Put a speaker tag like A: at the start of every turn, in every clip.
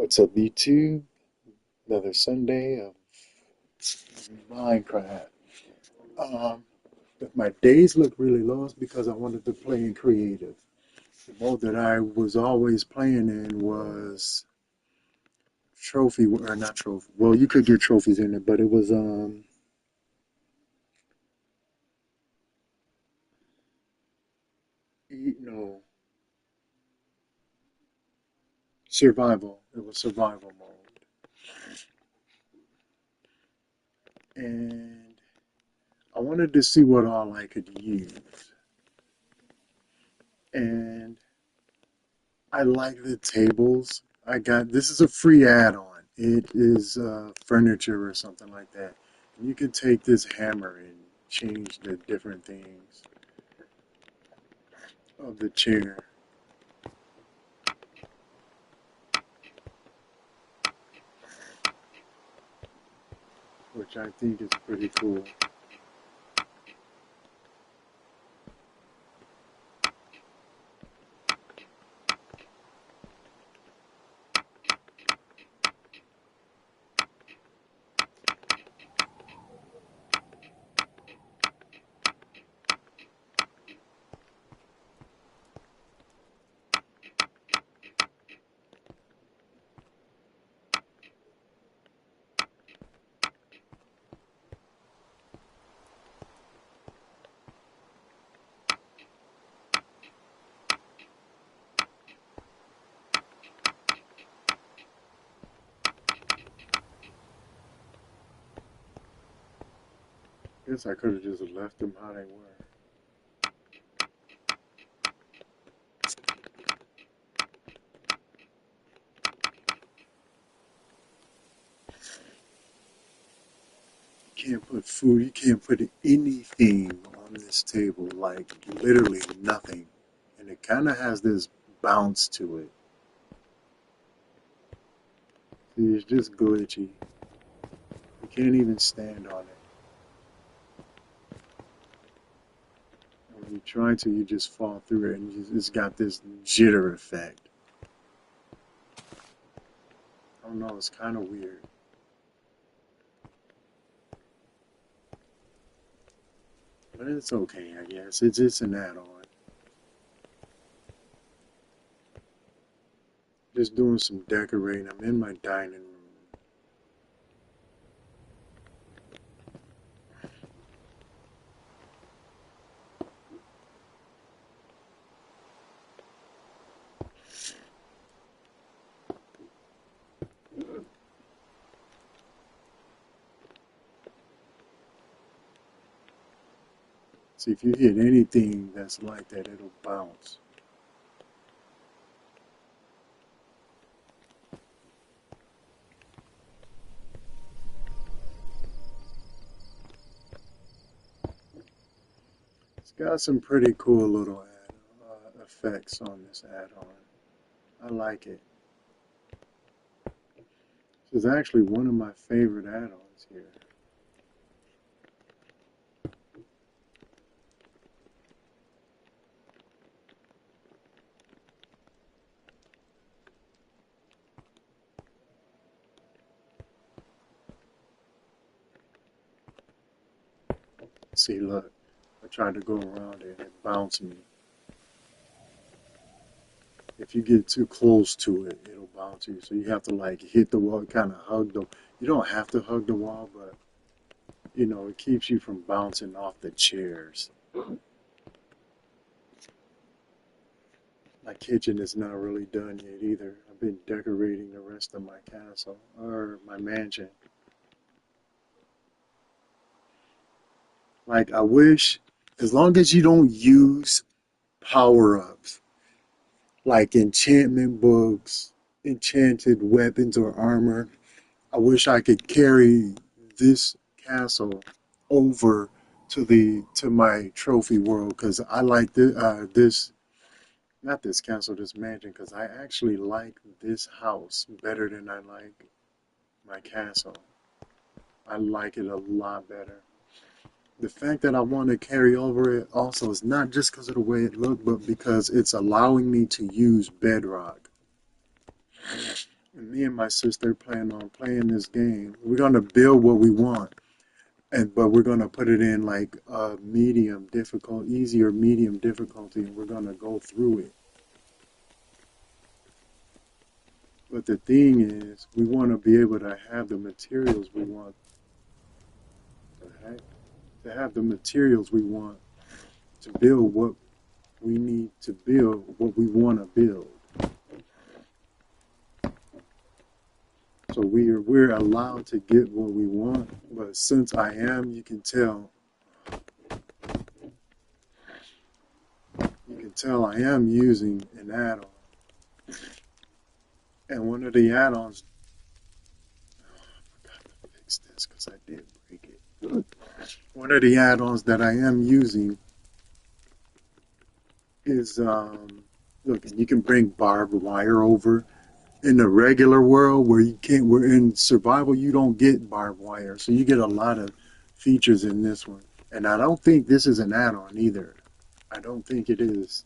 A: What's up, YouTube? Another Sunday of Minecraft. Um, if my days look really low, it's because I wanted to play in creative. The mode that I was always playing in was trophy, or not trophy. Well, you could get trophies in it, but it was no, survival. It was survival mode, and I wanted to see what all I could use, and I like the tables. I got this is a free add-on. It is furniture or something like that. And you can take this hammer and change the different things of the chair, which I think is pretty cool. Guess I could have just left them how they were. You can't put food, you can't put anything on this table, like literally nothing. And it kind of has this bounce to it. See, it's just glitchy. You can't even stand on it. When you try to, you just fall through it, and it's got this jitter effect. I don't know, it's kind of weird. But it's okay, I guess. It's an add-on. Just doing some decorating. I'm in my dining room. See, if you hit anything that's like that, it'll bounce. It's got some pretty cool little effects on this add-on. I like it. This is actually one of my favorite add-ons here. See, look, I tried to go around it and it bounced me. If you get too close to it, it'll bounce you. So you have to like hit the wall, kind of hug the. You don't have to hug the wall, but you know it keeps you from bouncing off the chairs. My kitchen is not really done yet either. I've been decorating the rest of my castle or my mansion. Like I wish, as long as you don't use power-ups like enchantment books, enchanted weapons or armor. I wish I could carry this castle over to my trophy world because I like this not this castle, this mansion, because I actually like this house better than I like my castle. I like it a lot better. The fact that I want to carry over it also is not just because of the way it looked, but because it's allowing me to use bedrock. And me and my sister plan on playing this game. We're gonna build what we want, but we're gonna put it in like medium difficult, easy or medium difficulty, and we're gonna go through it. But the thing is, we want to be able to have the materials we want to have the materials we want to build what we need to build, what we want to build. So we're allowed to get what we want, but since you can tell I am using an add-on. And one of the add-ons, I forgot to fix this because I did break it. One of the add-ons that I am using is, look, you can bring barbed wire over. In the regular world where we're in survival, you don't get barbed wire. So you get a lot of features in this one. And I don't think this is an add-on either. I don't think it is.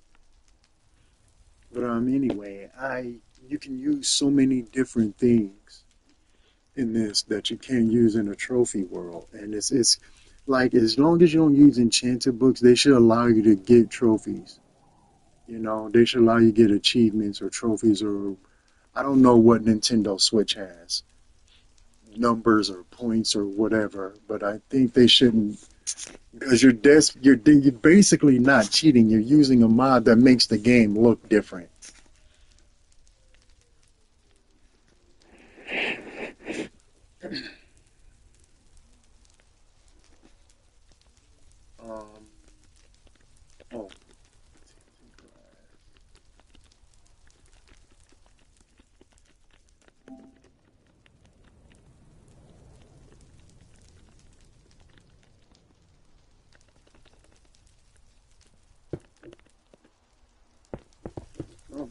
A: But anyway, you can use so many different things in this that you can't use in a trophy world. And it's like, as long as you don't use enchanted books, they should allow you to get trophies. You know, they should allow you to get achievements or trophies, or I don't know what Nintendo Switch has, numbers or points or whatever, but I think they shouldn't, because you're basically not cheating. You're using a mod that makes the game look different. Um, oh,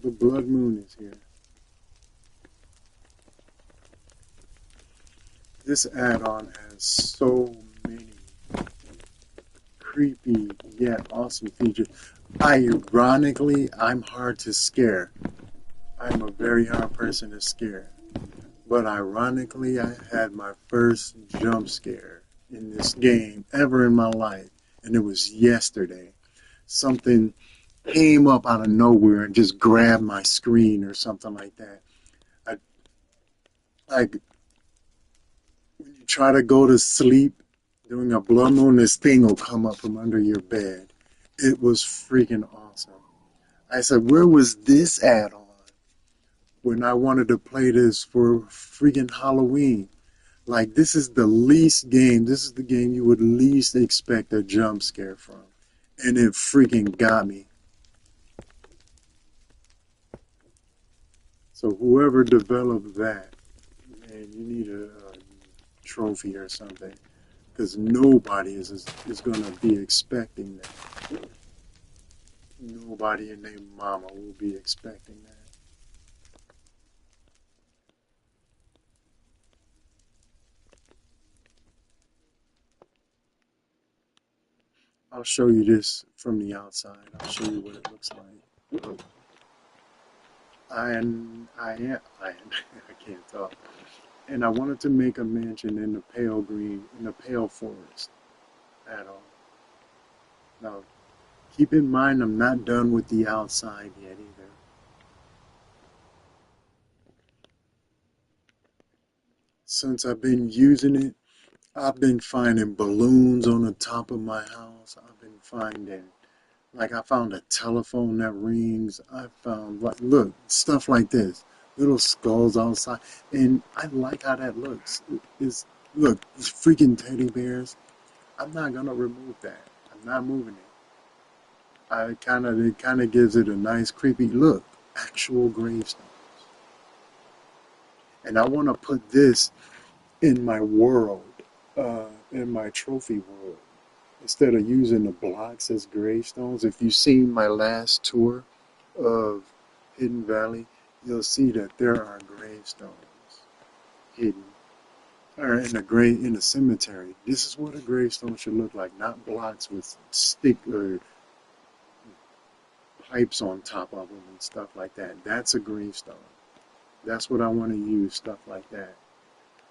A: the Blood Moon is here. This add-on has so many creepy yet awesome features. Ironically, I'm hard to scare. I'm a very hard person to scare. But ironically, I had my first jump scare in this game ever in my life. And it was yesterday. Something came up out of nowhere and just grabbed my screen or something like that. Like, when you try to go to sleep during a blood moon, this thing will come up from under your bed. It was freaking awesome. I said, where was this add-on when I wanted to play this for freaking Halloween? Like, this is the least game. This is the game you would least expect a jump scare from. And it freaking got me. So whoever developed that, man, you need a trophy or something. Because nobody is going to be expecting that. Nobody and their mama will be expecting that. I'll show you this from the outside. I'll show you what it looks like. I can't talk. And I wanted to make a mansion in the pale green, in the pale forest at all. Now, keep in mind, I'm not done with the outside yet either. Since I've been using it, I've been finding balloons on the top of my house. I've been finding, like, I found a telephone that rings. I found, like, look, stuff like this. Little skulls outside. And I like how that looks. Look, freaking teddy bears. I'm not going to remove that. I'm not moving it. It kind of gives it a nice creepy look. Actual gravestones. And I want to put this in my world, in my trophy world, instead of using the blocks as gravestones. If you've seen my last tour of Hidden Valley, you'll see that there are gravestones hidden, or in a cemetery. This is what a gravestone should look like, not blocks with stick or pipes on top of them and stuff like that. That's a gravestone. That's what I want to use, stuff like that.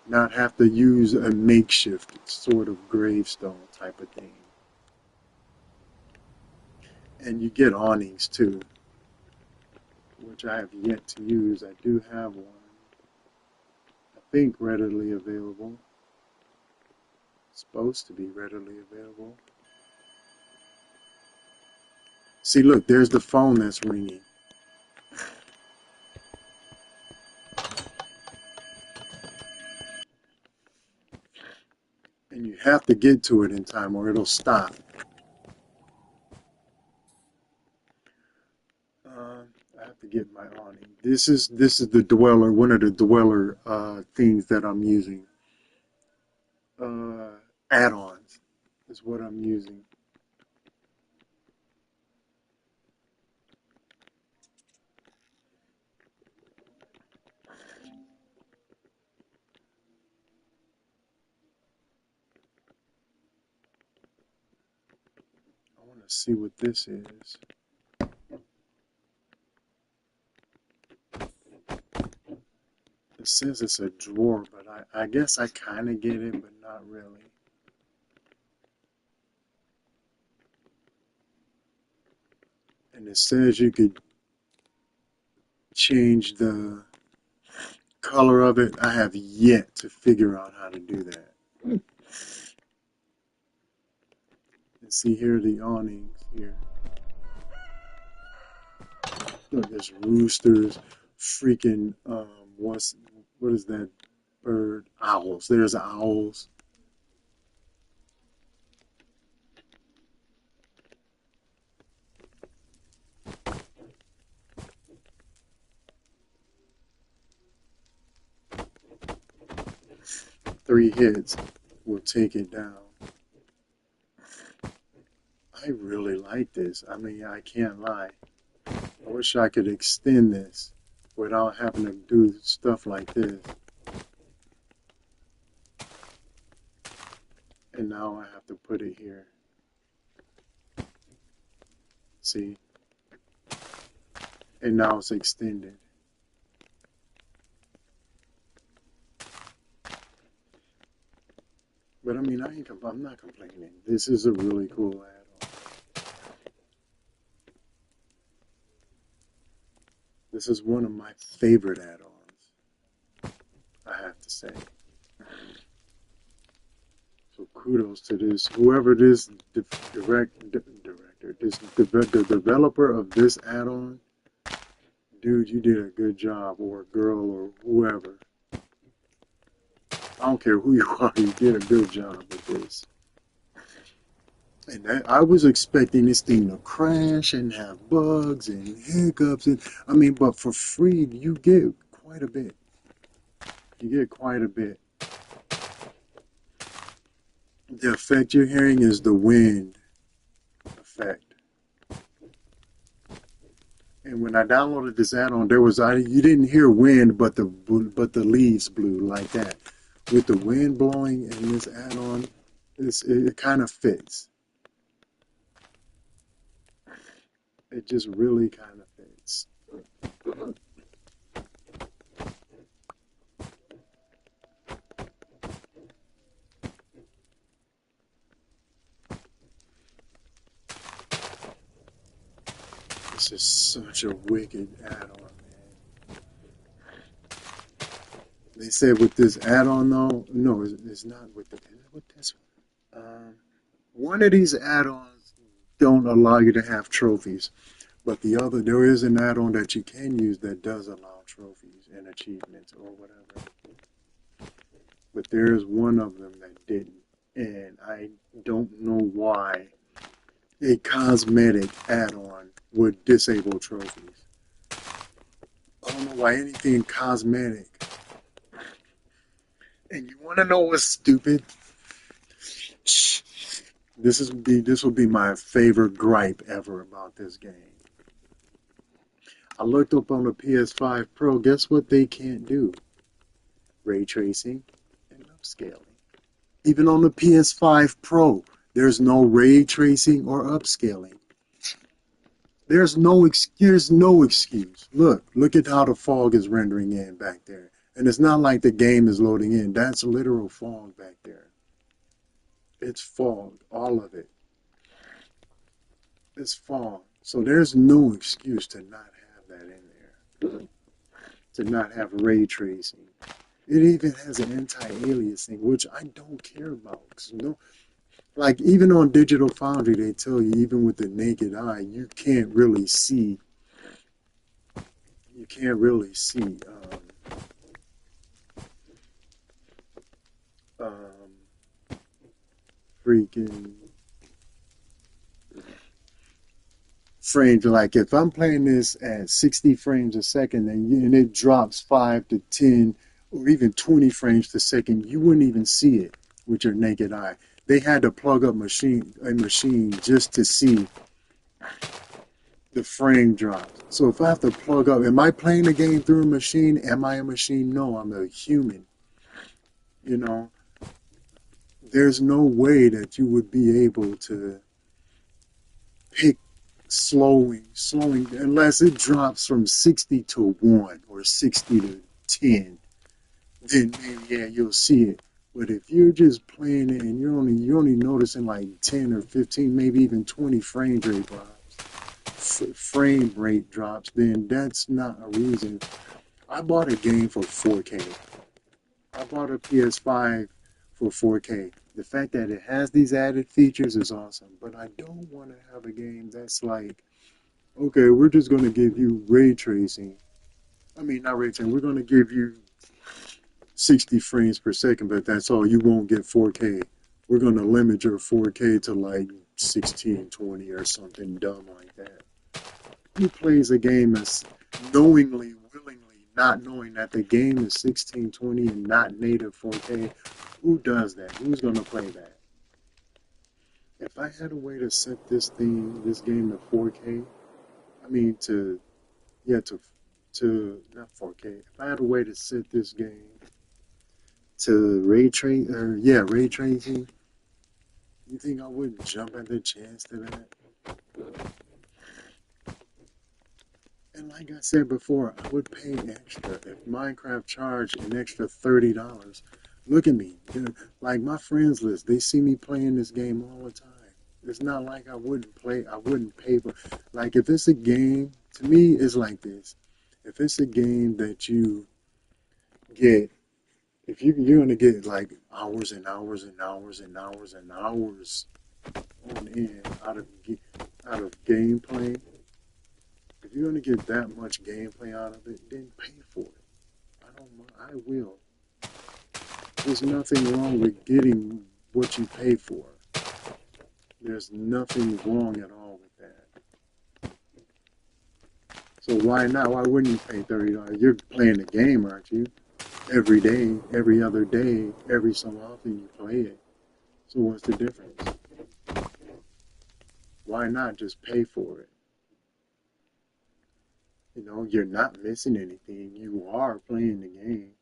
A: Not have to use a makeshift sort of gravestone type of thing. And you get awnings too, which I have yet to use. I do have one, I think readily available. It's supposed to be readily available. See, look, there's the phone that's ringing. And you have to get to it in time or it'll stop. I have to get my awning. This is the dweller, one of the dweller things that I'm using. Add-ons is what I'm using. I want to see what this is. It says it's a drawer, but I guess I kind of get it, but not really. And it says you could change the color of it. I have yet to figure out how to do that. And see here the awnings here. Look, there's roosters, freaking what is that bird? Owls. There's owls. Three hits will take it down. I really like this. I mean, I can't lie. I wish I could extend this without having to do stuff like this. And now I have to put it here. See? And now it's extended. But I mean, I'm not complaining. This is a really cool add-on. This is one of my favorite add-ons, I have to say. So kudos to this, whoever this the developer of this add-on, dude, you did a good job, or girl, or whoever. I don't care who you are, you did a good job with this. And I was expecting this thing to crash and have bugs and hiccups, and I mean, but for free, you get quite a bit. You get quite a bit. The effect you're hearing is the wind effect. And when I downloaded this add-on, you didn't hear wind, but the leaves blew like that. With the wind blowing in this add-on, it kind of fits. It just really kind of fits. This is such a wicked add-on, man. They said with this add-on though, no, it's not with this one. One of these add-ons don't allow you to have trophies, but there is an add-on that you can use that does allow trophies and achievements or whatever. But there is one of them that didn't, and I don't know why a cosmetic add-on would disable trophies. I don't know why anything cosmetic. And you want to know what's stupid? This will be my favorite gripe ever about this game. I looked up on the PS5 Pro. Guess what they can't do? Ray tracing and upscaling. Even on the PS5 Pro, there's no ray tracing or upscaling. There's no excuse. Look at how the fog is rendering in back there. And it's not like the game is loading in. That's literal fog back there. It's fog, all of it. It's fog. So there's no excuse to not have that in there. To not have ray tracing. It even has an anti-aliasing, which I don't care about. 'Cause no, like even on Digital Foundry, they tell you even with the naked eye, you can't really see. You can't really see freaking frames. Like if I'm playing this at 60 frames a second and it drops 5 to 10 or even 20 frames per second, you wouldn't even see it with your naked eye. They had to plug up a machine just to see the frame drops. So if I have to plug up, am I playing the game through a machine? Am I a machine? No, I'm a human. You know, there's no way that you would be able to pick slowing, unless it drops from 60 to 1 or 60 to 10, then maybe, yeah, you'll see it. But if you're just playing it and you're only noticing like 10 or 15, maybe even 20 frame rate drops, then that's not a reason. I bought a game for 4K. I bought a PS5 for 4K. The fact that it has these added features is awesome, but I don't want to have a game that's like, okay, we're just going to give you ray tracing. I mean, not ray tracing, we're going to give you 60 frames per second, but that's all. You won't get 4K. We're going to limit your 4K to like 1620 or something dumb like that. Who plays a game that's knowingly, willingly, not knowing that the game is 1620 and not native 4K? Who does that? Who's going to play that? If I had a way to set this game to 4K, I mean to not 4K. If I had a way to set this game to ray tracing, you think I wouldn't jump at the chance to that? And like I said before, I would pay extra if Minecraft charged an extra $30. Look at me, dude. Like my friends list, they see me playing this game all the time. It's not like I wouldn't pay for. Like if it's a game, to me, it's like this. If it's a game that you get, if you're gonna get like hours and hours and hours and hours and hours on end out of gameplay. If you're going to get that much gameplay out of it, then pay for it. I don't mind. I will. There's nothing wrong with getting what you pay for. There's nothing wrong at all with that. So why not? Why wouldn't you pay $30? You're playing the game, aren't you? Every day, every other day, every so often you play it. So what's the difference? Why not just pay for it? You know, you're not missing anything. You are playing the game.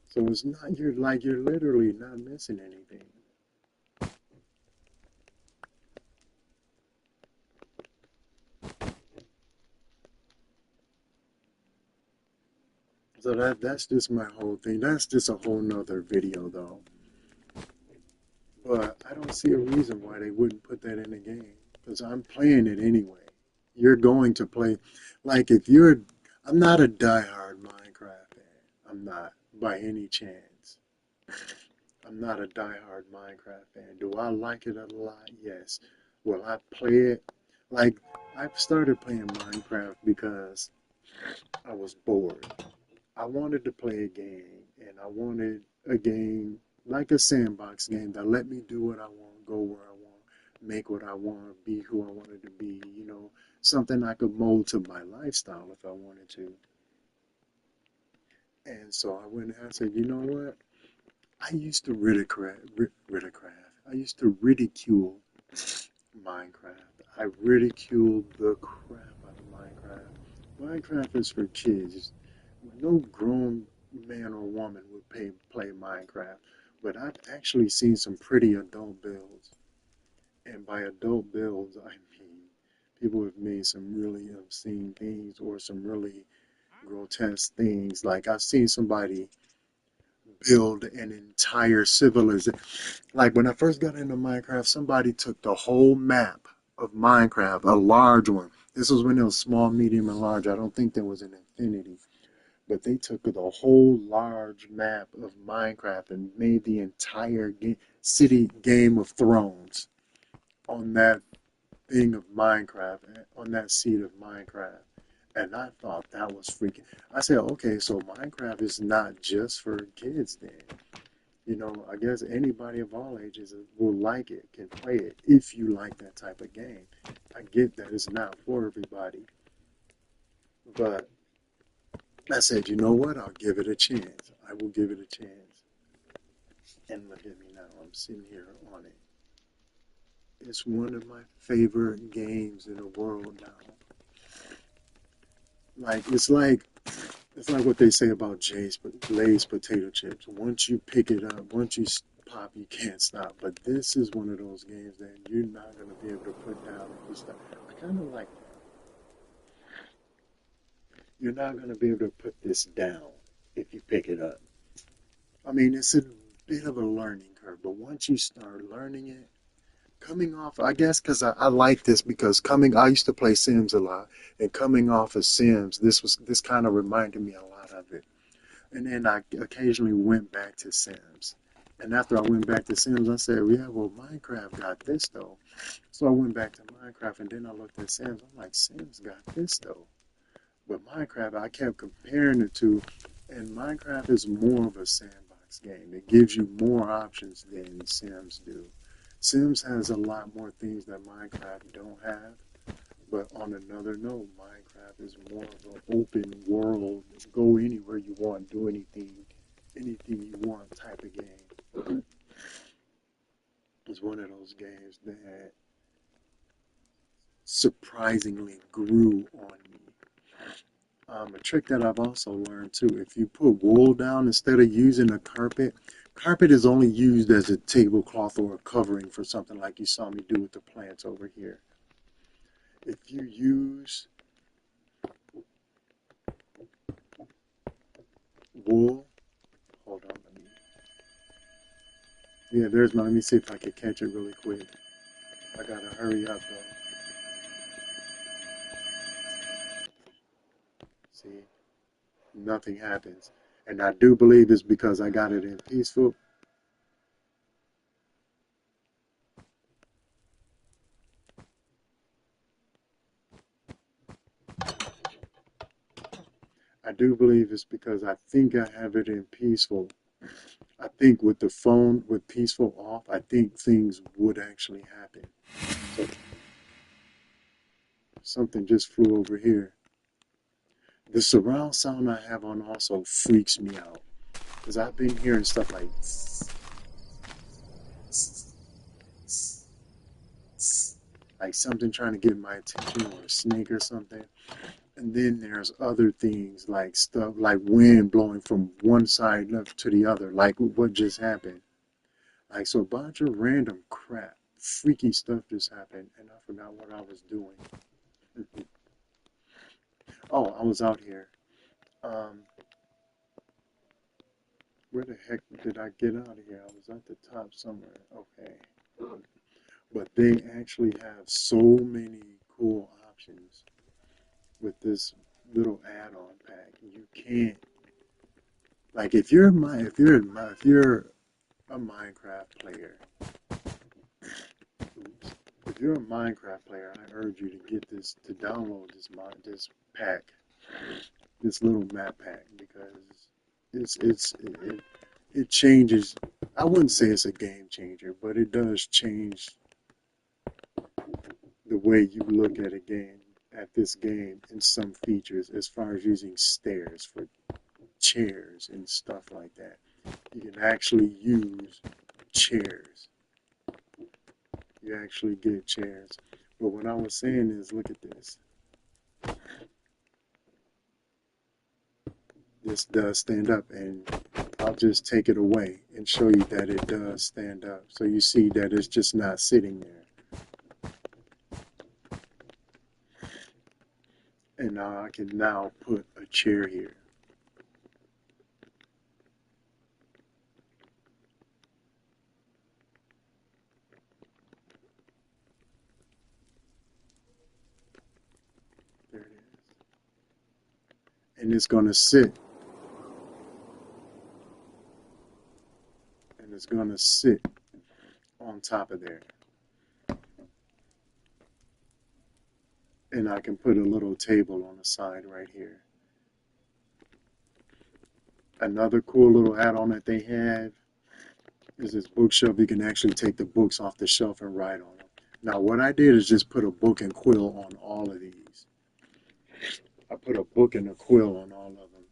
A: So it's not, you're literally not missing anything. So that's just my whole thing. That's just a whole nother video though. But I don't see a reason why they wouldn't put that in the game. Because I'm playing it anyway. You're going to play, like if you're, I'm not a diehard Minecraft fan. I'm not, by any chance. I'm not a diehard Minecraft fan. Do I like it a lot? Yes. Will I play it? Like, I've started playing Minecraft because I was bored. I wanted to play a game, and I wanted a game like a sandbox game that let me do what I want, go where I want, make what I want, be who I wanted to be, you know, something I could mold to my lifestyle if I wanted to. And so I went and I said, you know what? I used to I used to ridicule Minecraft. I ridiculed the crap out of Minecraft. Minecraft is for kids. No grown man or woman would play Minecraft. But I've actually seen some pretty adult builds. And by adult builds, I mean people have made some really obscene things or some really grotesque things. Like I've seen somebody build an entire civilization. Like when I first got into Minecraft, somebody took the whole map of Minecraft, a large one. This was when it was small, medium, and large. I don't think there was an infinity. But they took the whole large map of Minecraft and made the entire city Game of Thrones on that thing of Minecraft, on that seed of Minecraft. And I thought that was freaking. I said, okay, so Minecraft is not just for kids then. You know, I guess anybody of all ages will like it, can play it, if you like that type of game. I get that it's not for everybody. But I said, you know what? I'll give it a chance. I will give it a chance. And look at me now. I'm sitting here on it. It's one of my favorite games in the world now. It's like what they say about Lay's potato chips. Once you pick it up, once you pop, you can't stop. But this is one of those games that you're not going to be able to put down if you stop. I kind of like that. You're not going to be able to put this down if you pick it up. I mean, it's a bit of a learning curve, but once you start learning it, coming off, I guess, because I like this because I used to play Sims a lot, and coming off of Sims, this kind of reminded me a lot of it. And then I occasionally went back to Sims. And after I went back to Sims, I said, yeah, well, Minecraft got this though. So I went back to Minecraft and then I looked at Sims. I'm like, Sims got this though. But Minecraft, I kept comparing the two, and Minecraft is more of a sandbox game. It gives you more options than Sims do. Sims has a lot more things that Minecraft don't have. But on another note, Minecraft is more of an open world, go anywhere you want, do anything you want type of game. It's one of those games that surprisingly grew on me. A trick that I've also learned too, if you put wool down instead of using a carpet, carpet is only used as a tablecloth or a covering for something like you saw me do with the plants over here. If you use wool, hold on, let me see if I can catch it really quick. I gotta hurry up though. See, nothing happens. And I do believe it's because I got it in peaceful. I do believe it's because I think I have it in peaceful. I think with the phone, with peaceful off, I think things would actually happen. So something just flew over here. The surround sound I have on also freaks me out. Because I've been hearing stuff like something trying to get my attention or a snake or something. And then there's other things like stuff like wind blowing from one side up to the other, like what just happened. Like so a bunch of random crap, freaky stuff just happened and I forgot what I was doing. Oh, I was out here. Um, where the heck did I get out of here? I was at the top somewhere. Okay. But they actually have so many cool options with this little add-on pack. You can't like if you're a Minecraft player, oops, if you're a Minecraft player, I urge you to get this to download this pack, this little map pack because it changes. I wouldn't say it's a game changer, but it does change the way you look at a game, at this game in some features as far as using stairs for chairs and stuff like that. You can actually use chairs. You actually get chairs. But what I was saying is, look at this. This does stand up, and I'll just take it away and show you that it does stand up. So you see that it's just not sitting there. And now I can now put a chair here. There it is. And it's going to sit. And it's going to sit on top of there. And I can put a little table on the side right here. Another cool little add-on that they have is this bookshelf. You can actually take the books off the shelf and write on them. Now what I did is just put a book and quill on all of these. I put a book and a quill on all of them.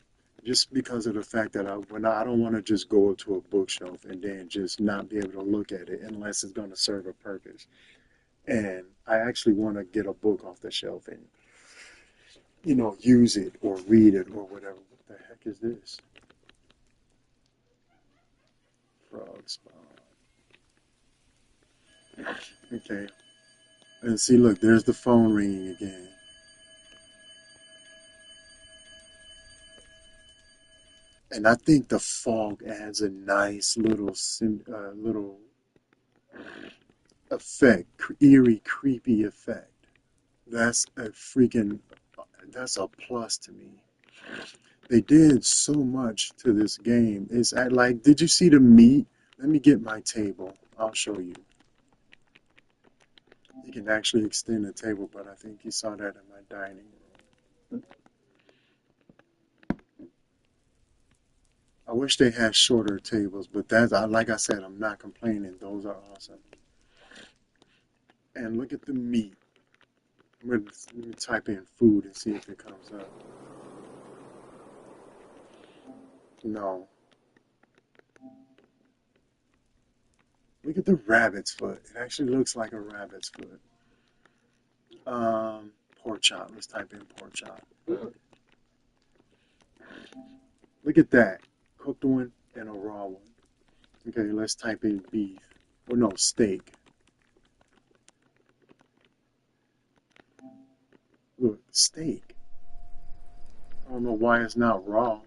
A: Just because of the fact that I don't want to just go to a bookshelf and then just not be able to look at it unless it's going to serve a purpose. And I actually want to get a book off the shelf and, you know, use it or read it or whatever. What the heck is this? Frog spawn. Okay. And see, look, there's the phone ringing again. And I think the fog adds a nice little effect, eerie, creepy effect. That's a plus to me. They did so much to this game. It's like, did you see the meat? Let me get my table. I'll show you. You can actually extend the table, but I think you saw that in my dining room. I wish they had shorter tables, but like I said, I'm not complaining. Those are awesome. And look at the meat. Let me type in food and see if it comes up. No. Look at the rabbit's foot. It actually looks like a rabbit's foot. Pork chop. Let's type in pork chop. Look at that. Cooked one and a raw one. Okay, let's type in beef. Or no, steak. Look, steak. I don't know why it's not raw.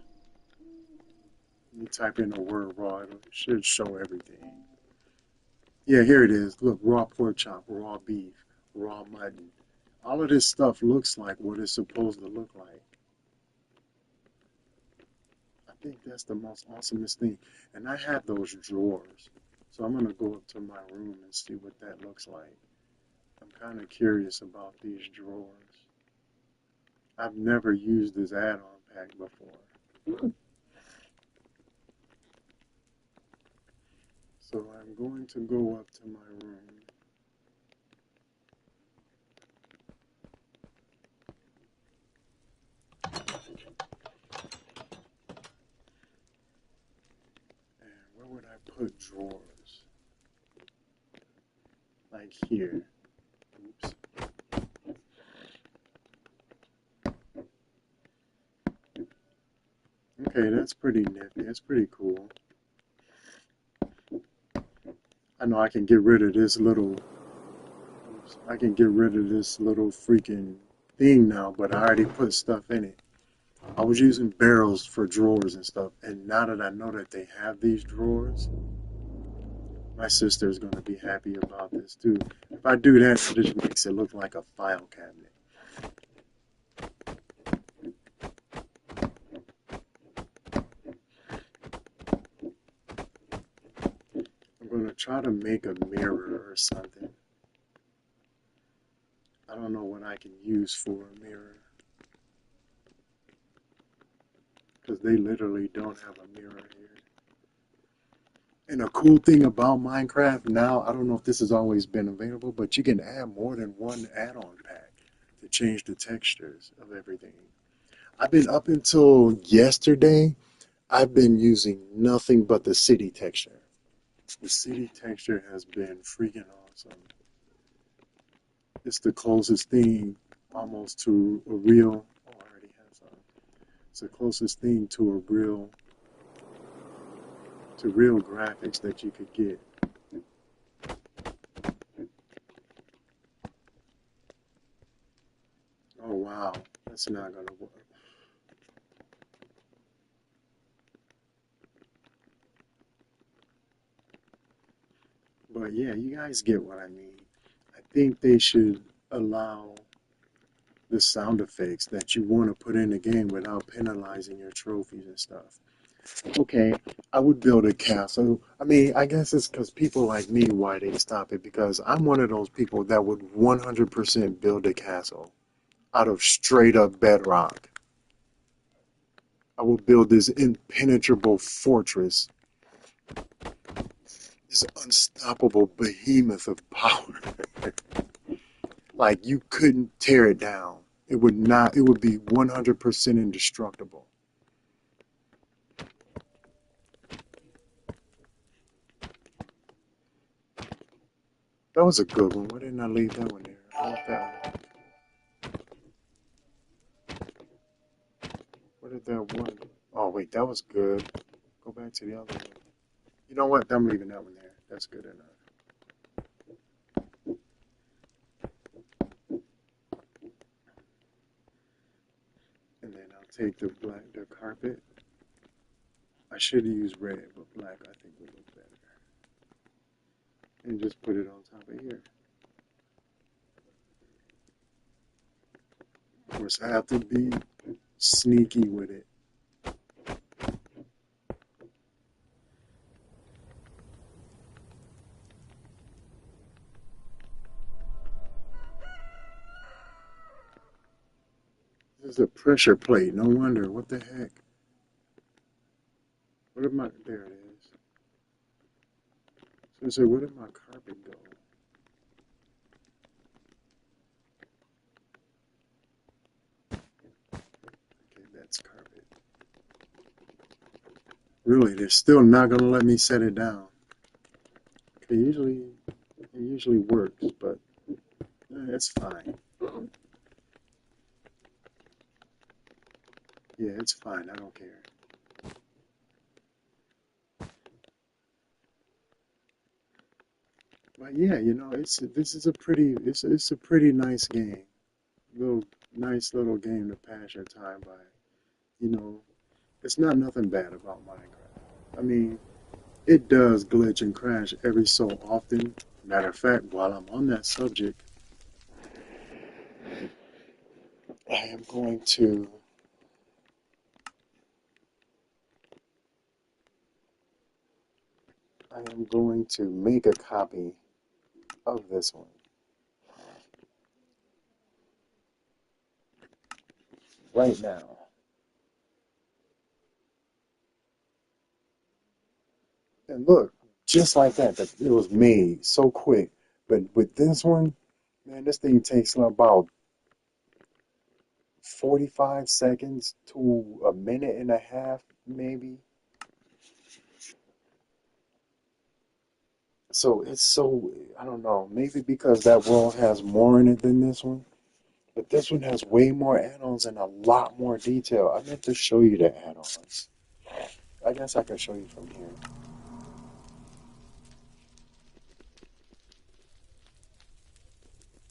A: Let me type in the word raw. It should show everything. Yeah, here it is. Look, raw pork chop, raw beef, raw mutton. All of this stuff looks like what it's supposed to look like. I think that's the most awesomest thing. And I have those drawers. So I'm going to go up to my room and see what that looks like. I'm kind of curious about these drawers. I've never used this add-on pack before. So I'm going to go up to my room. And where would I put drawers? Like here. Oops. Okay, that's pretty nifty. That's pretty cool. I know I can get rid of this little, I can get rid of this little freaking thing now, but I already put stuff in it. I was using barrels for drawers and stuff, and now that I know that they have these drawers, my sister is going to be happy about this too. If I do that, it just makes it look like a file cabinet. I'm going to try to make a mirror or something. I don't know what I can use for a mirror. Because they literally don't have a mirror here. And a cool thing about Minecraft now, I don't know if this has always been available, but you can add more than one add-on pack to change the textures of everything. I've been, up until yesterday, I've been using nothing but the city texture. The city texture has been freaking awesome. It's the closest thing almost to a real, oh, I already have some. It's the closest thing to a real graphics that you could get. Oh wow, That's not gonna work. But yeah, you guys get what I mean. I think they should allow the sound effects that you want to put in the game without penalizing your trophies and stuff. Okay, I would build a castle. I mean, I guess it's because people like me why they stop it, because I'm one of those people that would 100% build a castle out of straight up bedrock. I will build this impenetrable fortress, this unstoppable behemoth of power. Like you couldn't tear it down. It would not, it would be 100% indestructible. That was a good one. Why didn't I leave that one there? I want that one. What did that one? Oh, wait, that was good. Go back to the other one. You know what? I'm leaving that one there. That's good enough. And then I'll take the black, the carpet. I should have used red, but black I think would look better. And just put it on top of here. Of course, I have to be sneaky with it. This is a pressure plate. No wonder. What the heck? What did my... There it is. So I said, where did my carpet go? Okay, that's carpet. Really, they're still not going to let me set it down. Okay, it usually works, but it's fine. Yeah, it's fine. I don't care. But yeah, you know, this is a pretty it's a pretty nice game. Little nice little game to pass your time by. You know, it's not nothing bad about Minecraft. I mean, it does glitch and crash every so often. Matter of fact, while I'm on that subject, I am going to make a copy of this one right now. And look, just like that, it was made so quick. But with this one, man, this thing takes about 45 seconds to a minute and a half, maybe. So it's so, I don't know, maybe because that world has more in it than this one. But this one has way more add-ons and a lot more detail. I meant to show you the add-ons. I guess I can show you from here.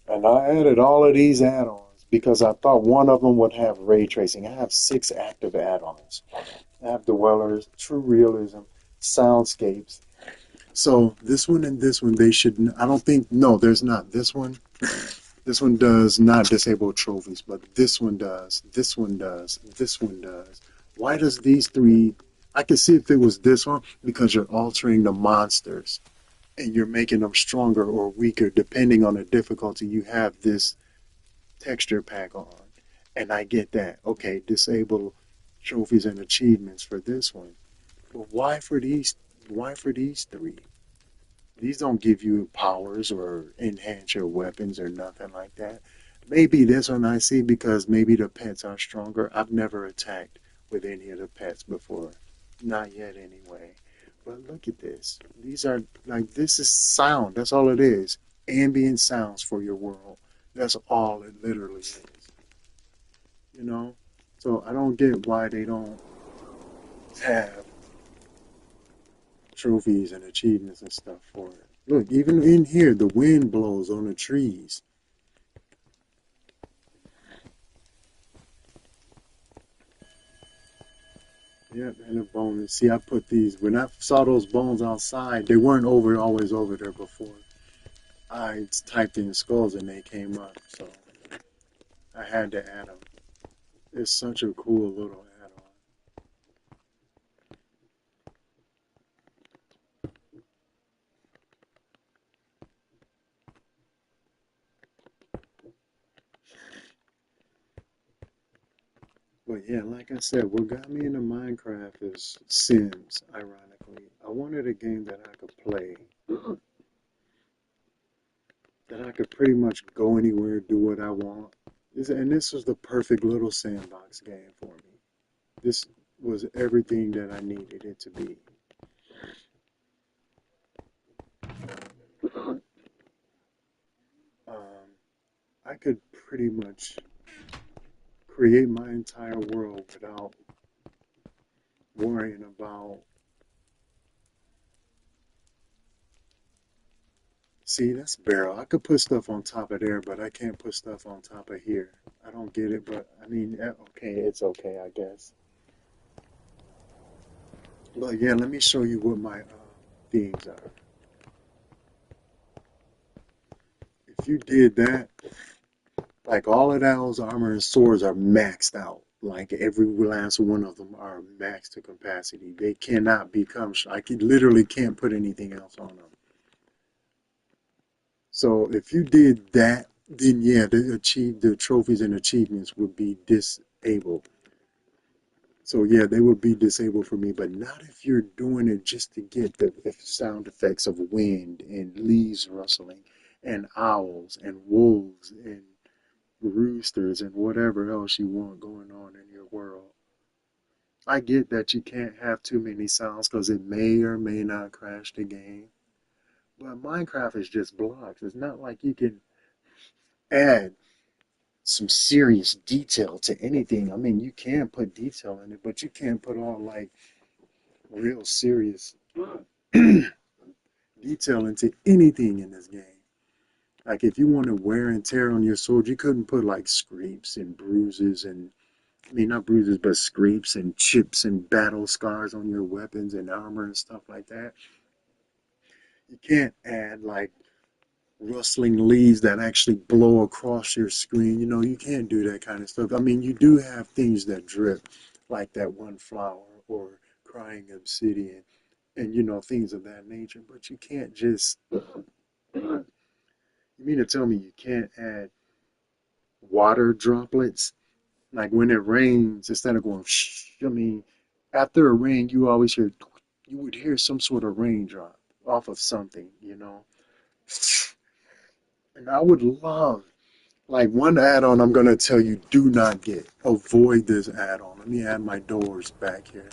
A: And I added all of these add-ons because I thought one of them would have ray tracing. I have 6 active add-ons. I have Dwellers, True Realism, Soundscapes. So this one and this one, they should, I don't think, no, there's not. This one does not disable trophies, but this one does, this one does, this one does. Why does these three, I can see if it was this one, because you're altering the monsters and you're making them stronger or weaker depending on the difficulty you have this texture pack on. And I get that. Okay, disable trophies and achievements for this one. But why for these three? These don't give you powers or enhance your weapons or nothing like that. Maybe this one I see because maybe the pets are stronger. I've never attacked with any of the pets before. Not yet anyway. But look at this. These are like this is sound. That's all it is. Ambient sounds for your world. That's all it literally is. You know? So I don't get why they don't have trophies and achievements and stuff for it. Look, even in here, the wind blows on the trees. Yep, and a bonus. See, I put these when I saw those bones outside. They weren't always over there before. I typed in skulls and they came up, so I had to add them. It's such a cool little add-on. But yeah, like I said, what got me into Minecraft is Sims, ironically. I wanted a game that I could play, that I could pretty much go anywhere, do what I want. And this was the perfect little sandbox game for me. This was everything that I needed it to be. Um, I could pretty much create my entire world without worrying about. See, that's barrel. I could put stuff on top of there, but I can't put stuff on top of here. I don't get it, but I mean, okay, it's okay, I guess. But yeah, let me show you what my themes are. If you did that, like all of those armor and swords are maxed out. Like every last one of them are maxed to capacity. They cannot become. I can literally can't put anything else on them. So if you did that, then yeah, the trophies and achievements would be disabled. So yeah, they would be disabled for me, but not if you're doing it just to get the sound effects of wind and leaves rustling and owls and wolves and roosters and whatever else you want going on in your world. I get that you can't have too many sounds because it may or may not crash the game. But Minecraft is just blocks. It's not like you can add some serious detail to anything. I mean, you can put detail in it, but you can't put all like real serious detail into anything in this game. Like if you wanted wear and tear on your sword, you couldn't put like scrapes and bruises and I mean not bruises but scrapes and chips and battle scars on your weapons and armor and stuff like that. You can't add like rustling leaves that actually blow across your screen. You know, you can't do that kind of stuff. I mean, you do have things that drip, like that one flower or crying obsidian, and you know, things of that nature. But you can't just. You mean to tell me you can't add water droplets? Like when it rains, instead of going, shh, I mean, after a rain, you always hear, you would hear some sort of raindrop off of something, you know? And I would love like one add-on I'm gonna tell you do not get. Avoid this add-on. Let me add my doors back here.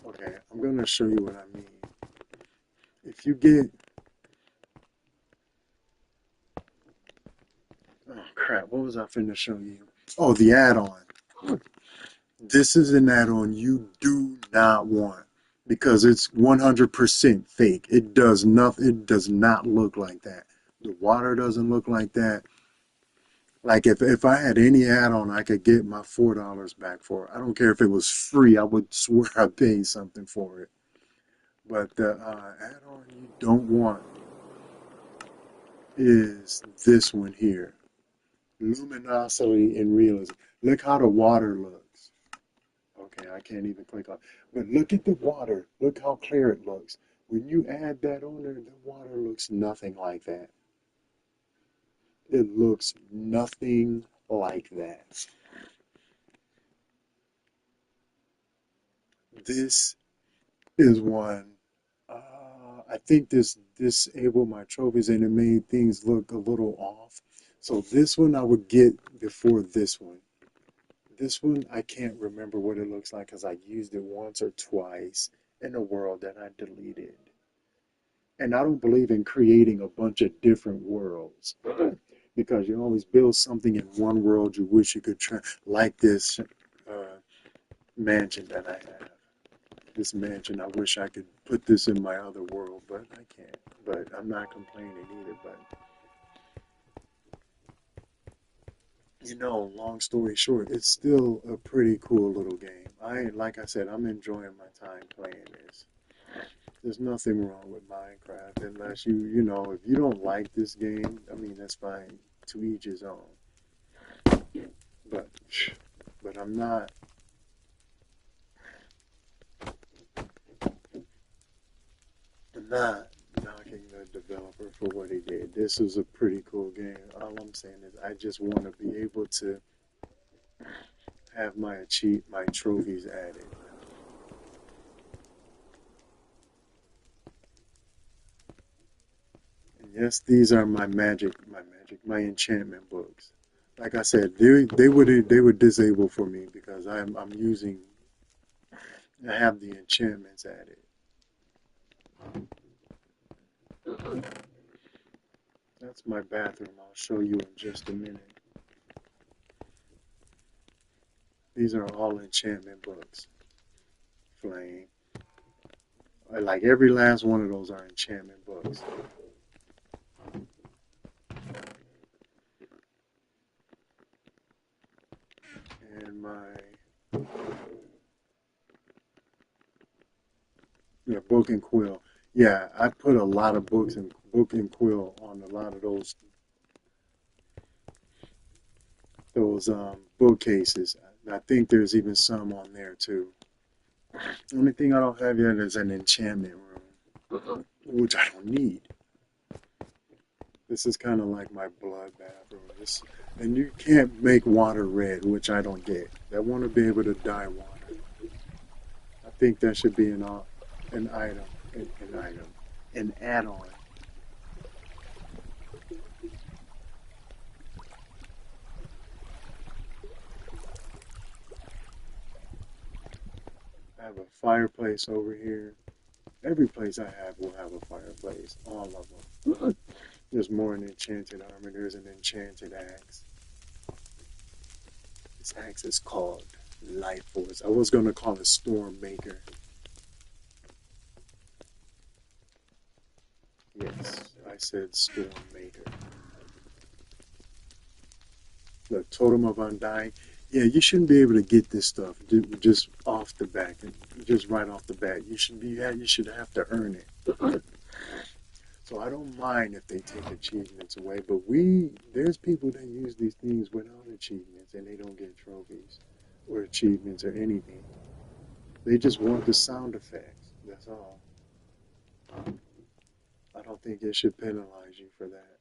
A: Okay, I'm gonna show you what I mean. If you get oh crap, what was I finna show you? Oh, the add-on. This is an add-on you do not want because it's 100% fake. It does not look like that. The water doesn't look like that. Like if I had any add-on I could get my $4 back for. I don't care if it was free. I would swear I paid something for it. But the add-on you don't want is this one here. Luminosity and realism. Look how the water looks. Okay, I can't even click on. But look at the water. Look how clear it looks. When you add that on there, the water looks nothing like that. It looks nothing like that. This is one. I think this disabled my trophies and it made things look a little off. So this one I would get before this one. This one I can't remember what it looks like because I used it once or twice in a world that I deleted. And I don't believe in creating a bunch of different worlds. because you always build something in one world you wish you could try, like this mansion that I have. This mansion, I wish I could put this in my other world, but I can't. But I'm not complaining either. But long story short, it's still a pretty cool little game. Like I said, I'm enjoying my time playing this. There's nothing wrong with Minecraft unless if you don't like this game, I mean, that's fine. To each his own. But, but I'm not knocking the developer for what he did. This is a pretty cool game. All I'm saying is I just want to be able to have my trophies added. And yes, these are my enchantment books. Like I said, they would disable for me because I have the enchantments added. That's my bathroom. I'll show you in just a minute. These are all enchantment books. Flame. Like every last one of those are enchantment books. And book and quill. Yeah, I put a lot of book and quill on a lot of those bookcases. I think there's even some on there too. The only thing I don't have yet is an enchantment room, which I don't need. This is kind of like my blood bathroom. And you can't make water red, which I don't get. I want to be able to dye water. I think that should be an item, an add-on. I have a fireplace over here. Every place I have will have a fireplace. All of them. There's more an enchanted armor. There's an enchanted axe. This axe is called Light Force. I was going to call it Storm Maker. Yes, I said Storm Maker. The Totem of Undying. Yeah, you shouldn't be able to get this stuff just off the back, just right off the bat. You should have to earn it. So I don't mind if they take achievements away, but there's people that use these things without achievements and they don't get trophies or achievements or anything. They just want the sound effects. That's all. I don't think it should penalize you for that.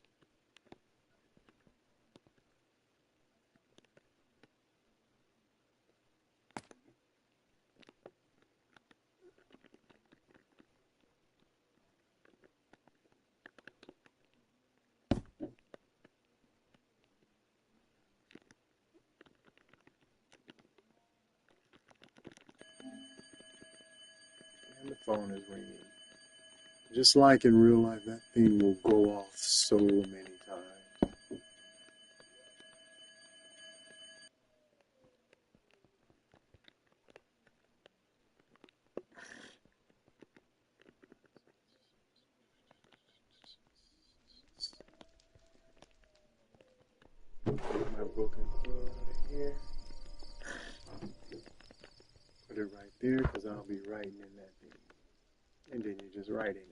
A: And the phone is ringing. Just like in real life, that thing will go off so many times. Take my book and throw it out of here. Put it right there because I'll be writing in that thing. And then you just write in it.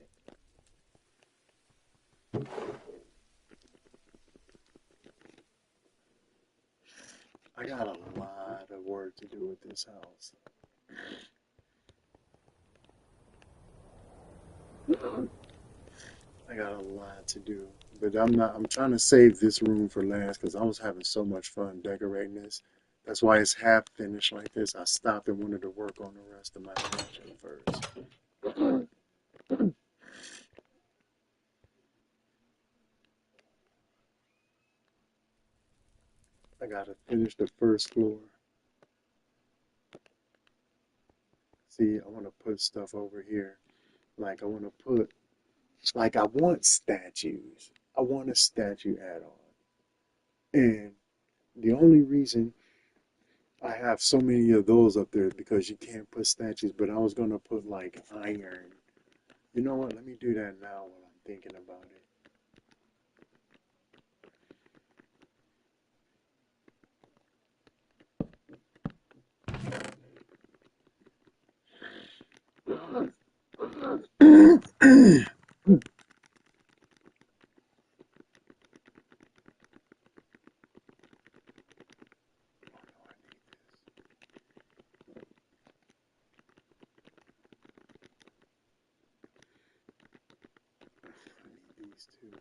A: I got a lot of work to do with this house. I got a lot to do. But I'm trying to save this room for last because I was having so much fun decorating this. That's why it's half finished like this. I stopped and wanted to work on the rest of my mansion first. I gotta finish the first floor. See, I want to put stuff over here. Like I want statues. I want a statue add-on. And the only reason I have so many of those up there is because you can't put statues, but I was gonna put like iron. You know what? Let me do that now while I'm thinking about it. I need these two.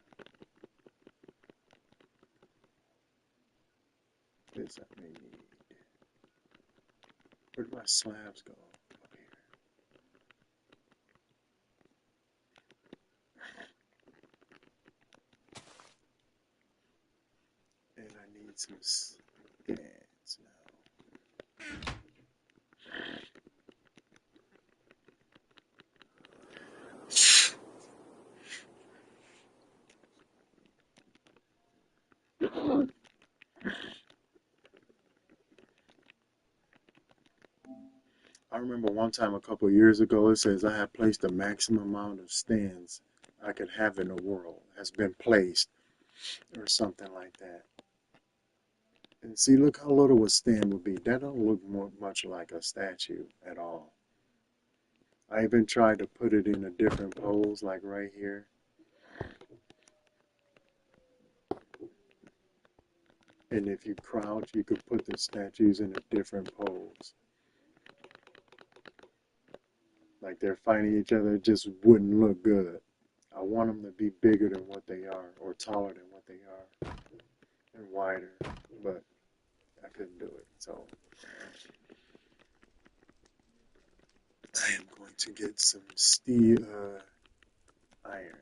A: This I may need. Where'd my slabs go? Up here. And I need some stands now. I remember one time a couple of years ago, it says I have placed the maximum amount of stands I could have in the world has been placed, or something like that. And see, look how little a stand would be. That don't look much like a statue at all. I even tried to put it in a different pose, like right here. And if you crouch, you could put the statues in a different pose. Like they're fighting each other, it just wouldn't look good. I want them to be bigger than what they are, or taller than what they are, and wider, but I couldn't do it. So I am going to get some steel iron.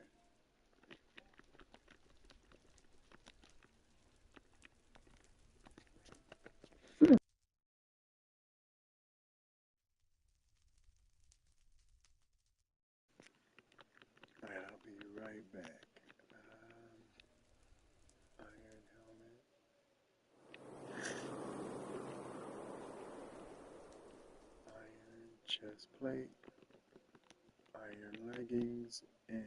A: Alright, I'll be right back. Iron helmet, iron chest plate, iron leggings, and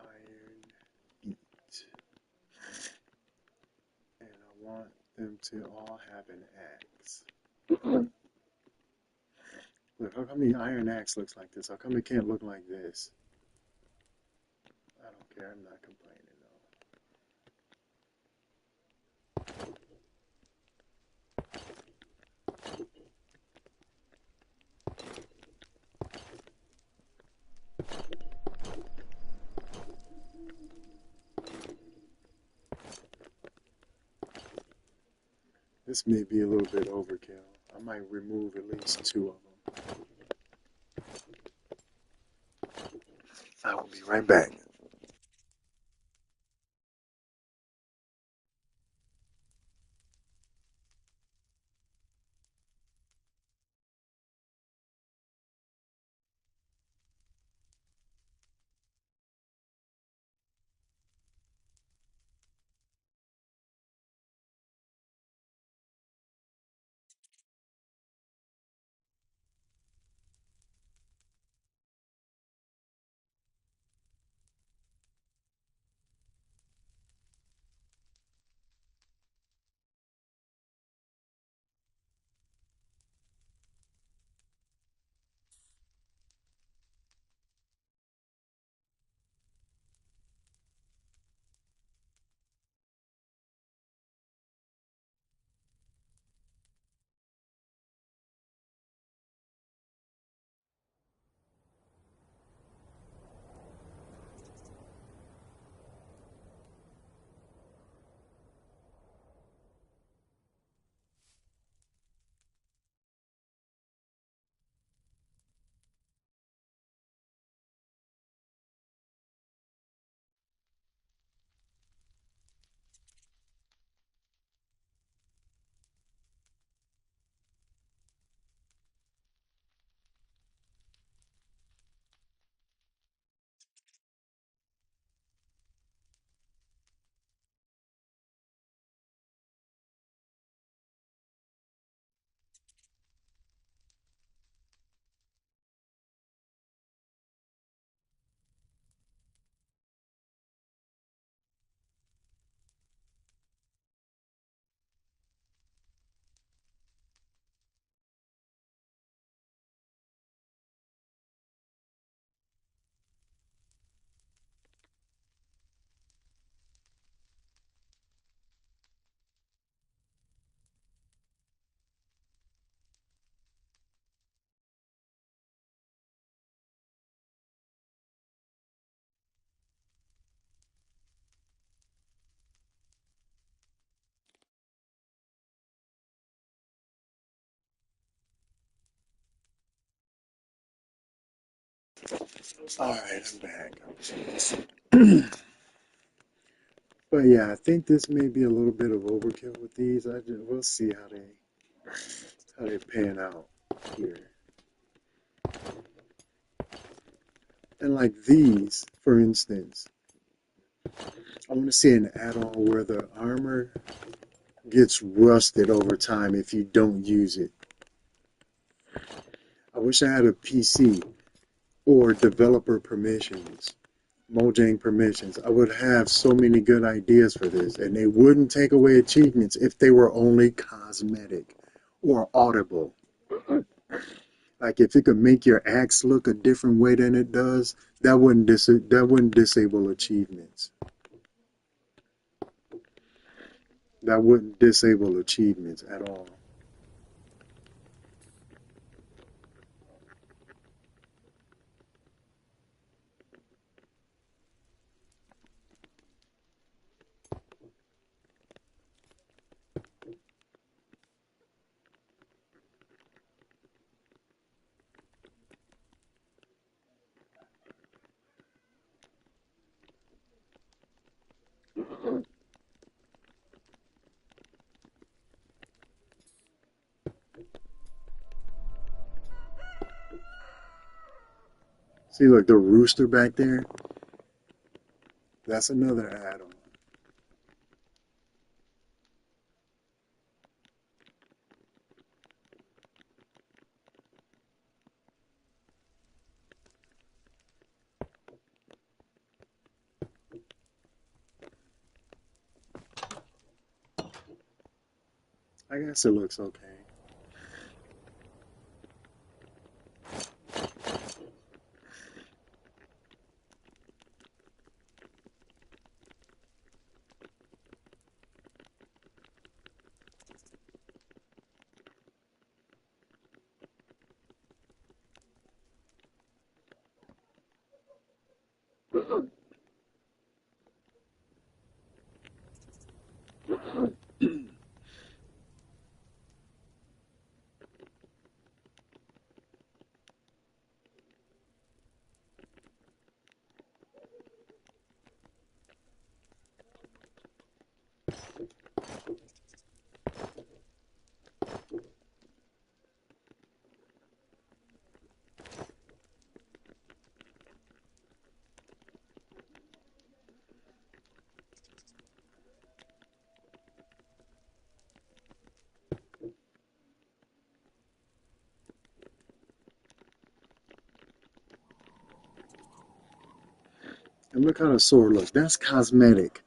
A: iron feet. And I want them to all have an axe. Look, how come the iron axe looks like this? How come it can't look like this? I don't care, I'm not complaining though. This may be a little bit overkill. I might remove at least two of them. I will be right back. Alright, I'm back. But yeah, I think this may be a little bit of overkill with these. We'll see how they pan out here. And like these, for instance, I want to see an add-on where the armor gets rusted over time if you don't use it. I wish I had a PC or developer permissions, Mojang permissions. I would have so many good ideas for this, and they wouldn't take away achievements if they were only cosmetic or audible. Like if it could make your axe look a different way than it does, that wouldn't disable achievements. That wouldn't disable achievements at all. See, look, the rooster back there, that's another add-on. I guess it looks okay. And look how the sword looks. That's cosmetic.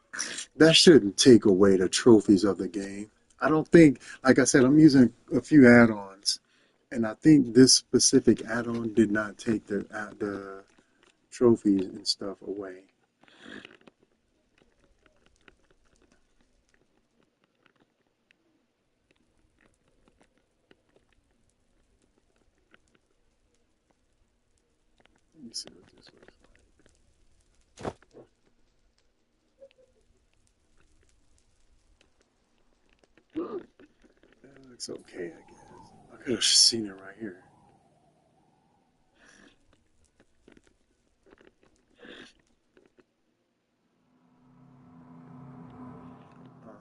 A: That shouldn't take away the trophies of the game. I don't think, like I said, I'm using a few add-ons, and I think this specific add-on did not take the trophies and stuff away. Let me see what this looks like. That looks okay, I guess. I could have seen it right here. Um,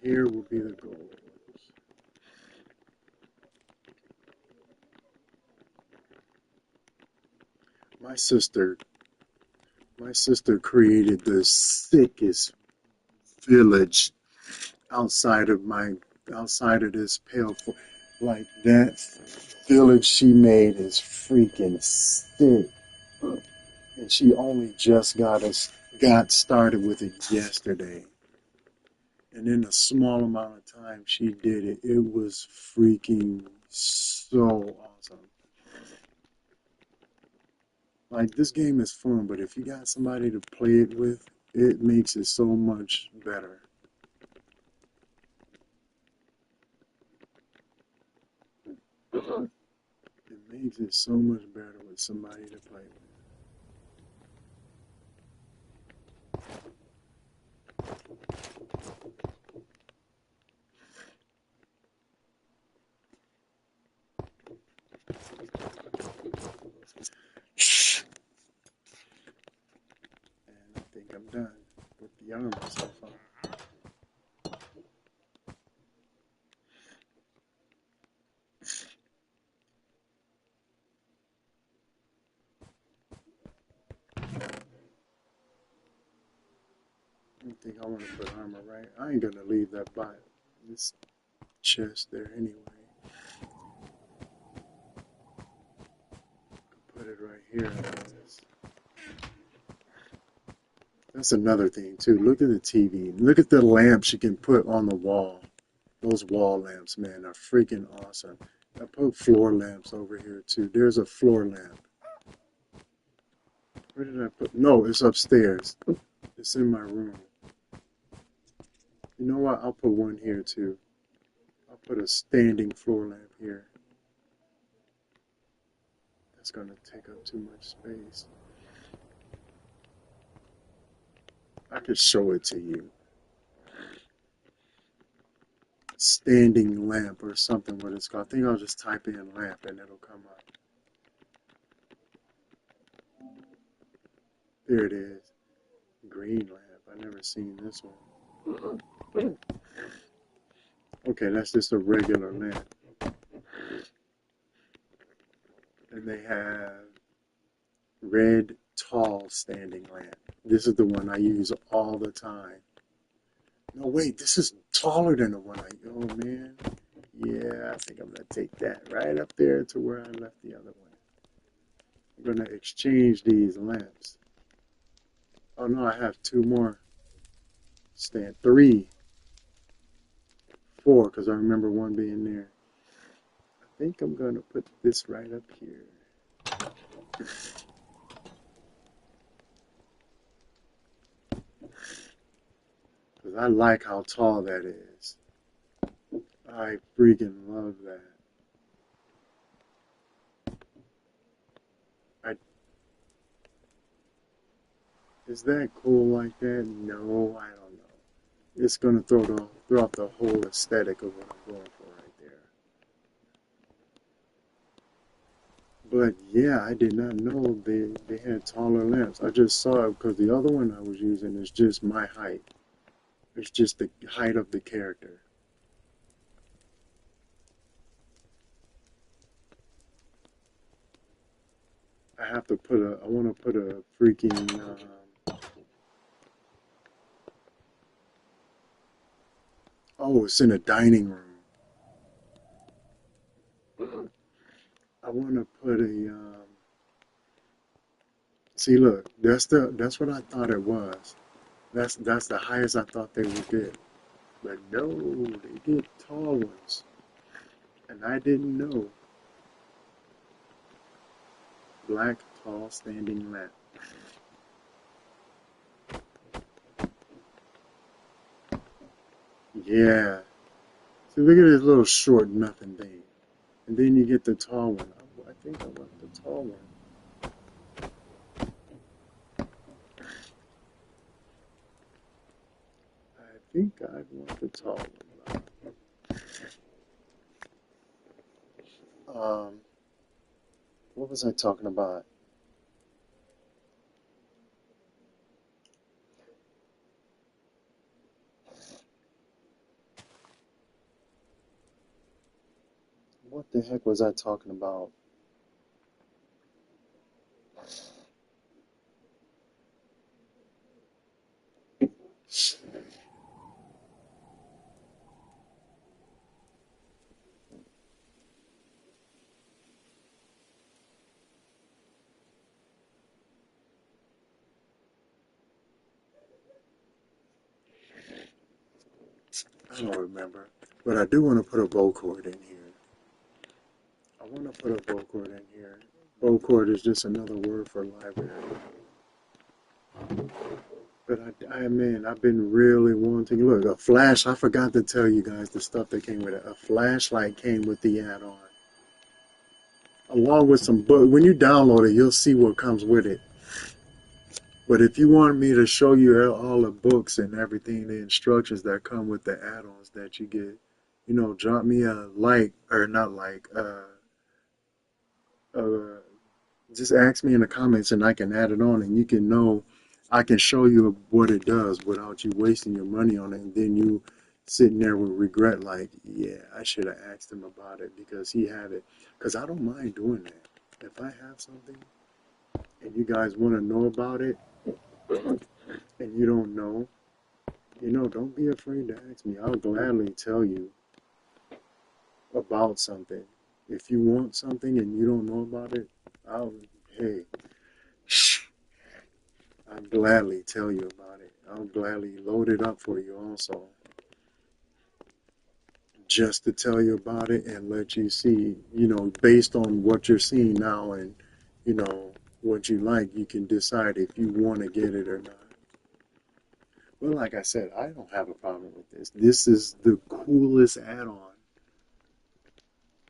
A: Here will be the goals. My sister, my sister created the sickest village outside of my outside of this pale. Like that village she made is freaking sick, and she only just got started with it yesterday. And in a small amount of time she did it, it was freaking so awesome. Like, this game is fun, but if you got somebody to play it with, it makes it so much better. It makes it so much better with somebody to play with. And I think I'm done with the armor so far. I think I want to put armor right. I ain't gonna leave that by this chest there anyway. Put it right here. That's another thing too. Look at the TV. Look at the lamps you can put on the wall. Those wall lamps, man, are freaking awesome. I put floor lamps over here too. There's a floor lamp. Where did I put? No, it's upstairs. It's in my room. You know what? I'll put one here too. I'll put a standing floor lamp here. That's gonna take up too much space. I could show it to you. Standing lamp or something, what it's called. I think I'll just type in lamp and it'll come up. There it is. Green lamp. I've never seen this one. Okay, that's just a regular lamp. And they have red tall standing lamp. This is the one I use all the time. No, wait, this is taller than the one oh man. Yeah, I think I'm gonna take that right up there to where I left the other one. I'm gonna exchange these lamps. Oh no, I have two more. Stand 3, 4, because I remember one being there. I think I'm gonna put this right up here. Because I like how tall that is. I freaking love that. Is that cool like that? No, I don't know. It's gonna throw off the whole aesthetic of what I'm going for right there. But yeah, I did not know they had taller lamps. I just saw it because the other one I was using is just my height. It's just the height of the character. I have to put I want to put a freaking, oh, it's in a dining room. I want to put a, see, look, that's what I thought it was. That's the highest I thought they would get. But no, they get tall ones. And I didn't know. Black, tall, standing lamp. Yeah. See, look at this little short nothing thing. And then you get the tall one. I think I want the tall one. I think I want the tall one. What was I talking about? What the heck was I talking about? I don't remember. But I do want to put a bow cord in here. I want to put a bow cord in here. Full court is just another word for library. But man, I've been really wanting. Look, a flash. I forgot to tell you guys the stuff that came with it. A flashlight came with the add-on, along with some book. When you download it, you'll see what comes with it. But if you want me to show you all the books and everything, the instructions that come with the add-ons that you get, drop me a like or not like, uh, just ask me in the comments and I can add it on and you can know, I can show you what it does without you wasting your money on it. And then you sitting there with regret, like, yeah, I should have asked him about it because he had it. Because I don't mind doing that. If I have something and you guys want to know about it and you don't know, don't be afraid to ask me. I'll gladly tell you about something. If you want something and you don't know about it, hey, I'll gladly tell you about it. I'll gladly load it up for you also. Just to tell you about it and let you see, based on what you're seeing now and, what you like, you can decide if you want to get it or not. Well, like I said, I don't have a problem with this. This is the coolest add-on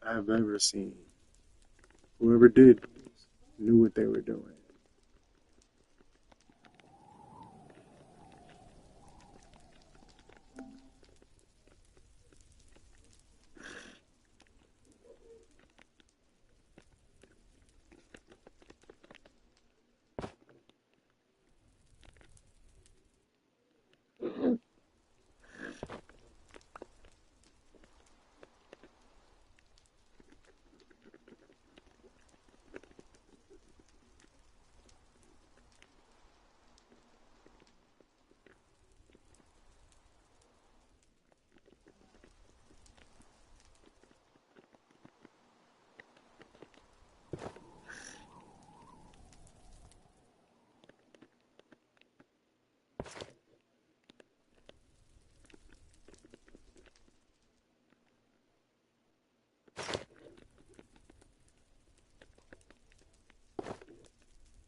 A: I've ever seen. Whoever did this knew what they were doing.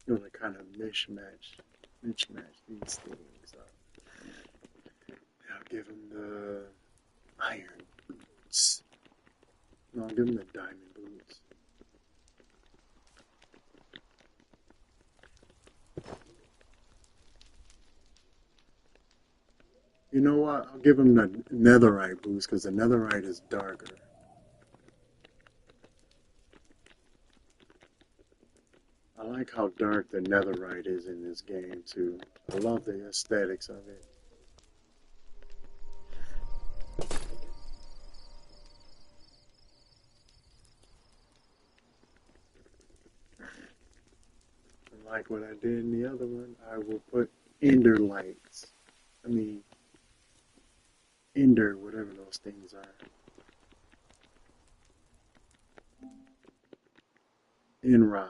A: You know, they kind of mismatch these things up. I'll give them the iron boots. No, I'll give them the diamond boots. You know what? I'll give them the netherite boots because the netherite is darker. I like how dark the netherite is in this game too. I love the aesthetics of it. Like what I did in the other one, I will put ender lights. I mean, ender, whatever those things are. Enrod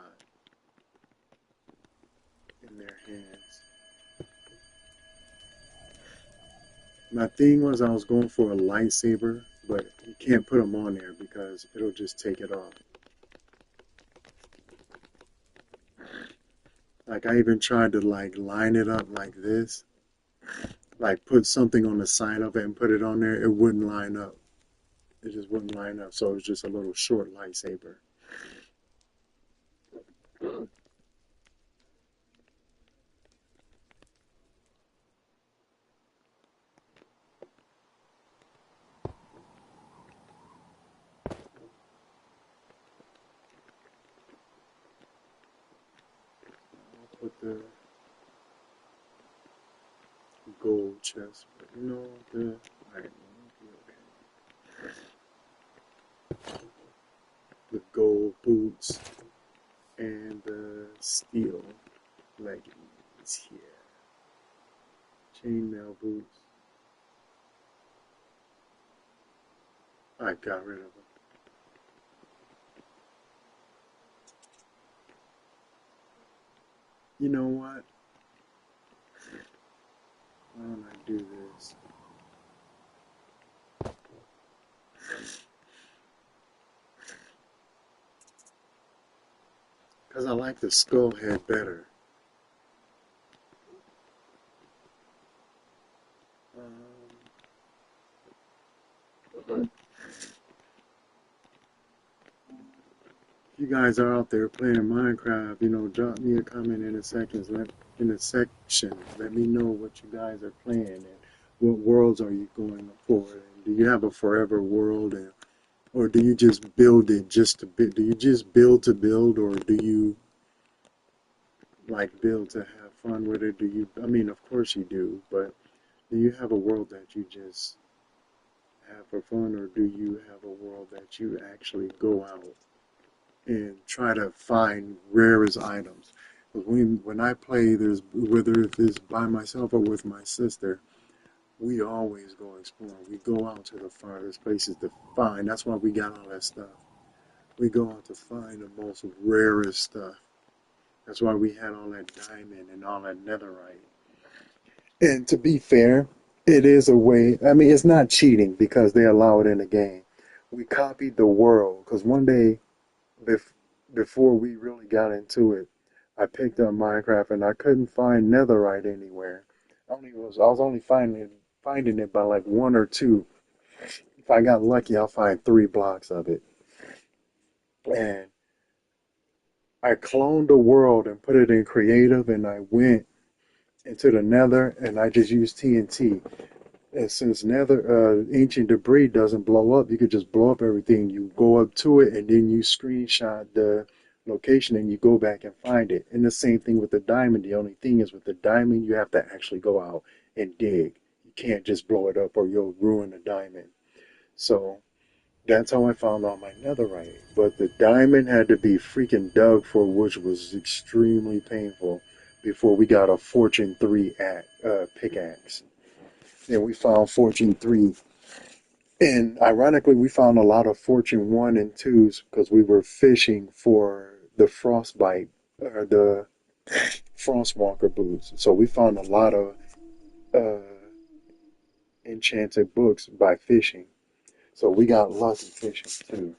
A: in their hands. My thing was I was going for a lightsaber, but you can't put them on there because it'll just take it off. Like I even tried to like line it up like this, like put something on the side of it and put it on there. It wouldn't line up. It just wouldn't line up. So it was just a little short lightsaber. I'll put the gold chest, but alright, okay. The gold boots and the steel leggings here. Chainmail boots. I got rid of them. You know what? Why don't I do this? because I like the skull head better. Um, if you guys are out there playing Minecraft, drop me a comment in the section. Let me know what you guys are playing and what worlds are you going for. And do you have a forever world, or do you just build it just to build? Do you just build to build, or do you like build to have fun with it? Do you? I mean, of course you do, but do you have a world that you just have for fun, or do you have a world that you actually go out and try to find rarest items? Because when I play, there's whether if it's by myself or with my sister, we always go exploring. We go out to the farthest places to find. That's why we got all that stuff. We go out to find the most rarest stuff. That's why we had all that diamond and all that netherite. And to be fair, it is a way. I mean, it's not cheating because they allow it in the game. We copied the world because one day, bef- before we really got into it, I picked up Minecraft and I couldn't find netherite anywhere. I was only finding it by like one or two. If I got lucky, I'll find 3 blocks of it. And I cloned the world and put it in creative, and I went into the nether and I just used TNT. And since nether ancient debris doesn't blow up, you could just blow up everything. You go up to it and then you screenshot the location and you go back and find it. And the same thing with the diamond. The only thing is with the diamond, you have to actually go out and dig. You can't just blow it up or you'll ruin the diamond. So that's how I found all my netherite. But the diamond had to be freaking dug for, which was extremely painful before we got a Fortune 3 pickaxe. And we found Fortune 3. And ironically, we found a lot of Fortune 1 and 2s because we were fishing for the frostbite, or the frostwalker boots. So we found a lot of uh, enchanted books by fishing. So we got lucky fishing too.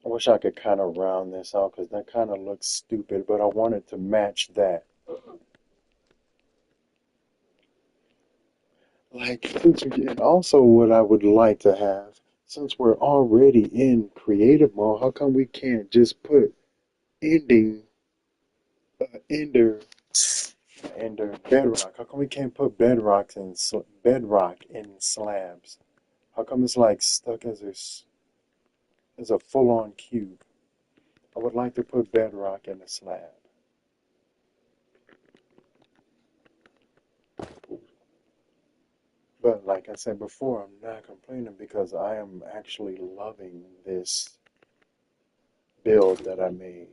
A: I wish I could kind of round this out because that kind of looks stupid, but I wanted to match that. Like, and also what I would like to have, since we're already in creative mode, how come we can't just put ending, ender, ender bedrock? How come we can't put bedrock in slabs? How come it's like stuck as a full-on cube? I would like to put bedrock in a slab. But like I said before, I'm not complaining because I am actually loving this build that I made.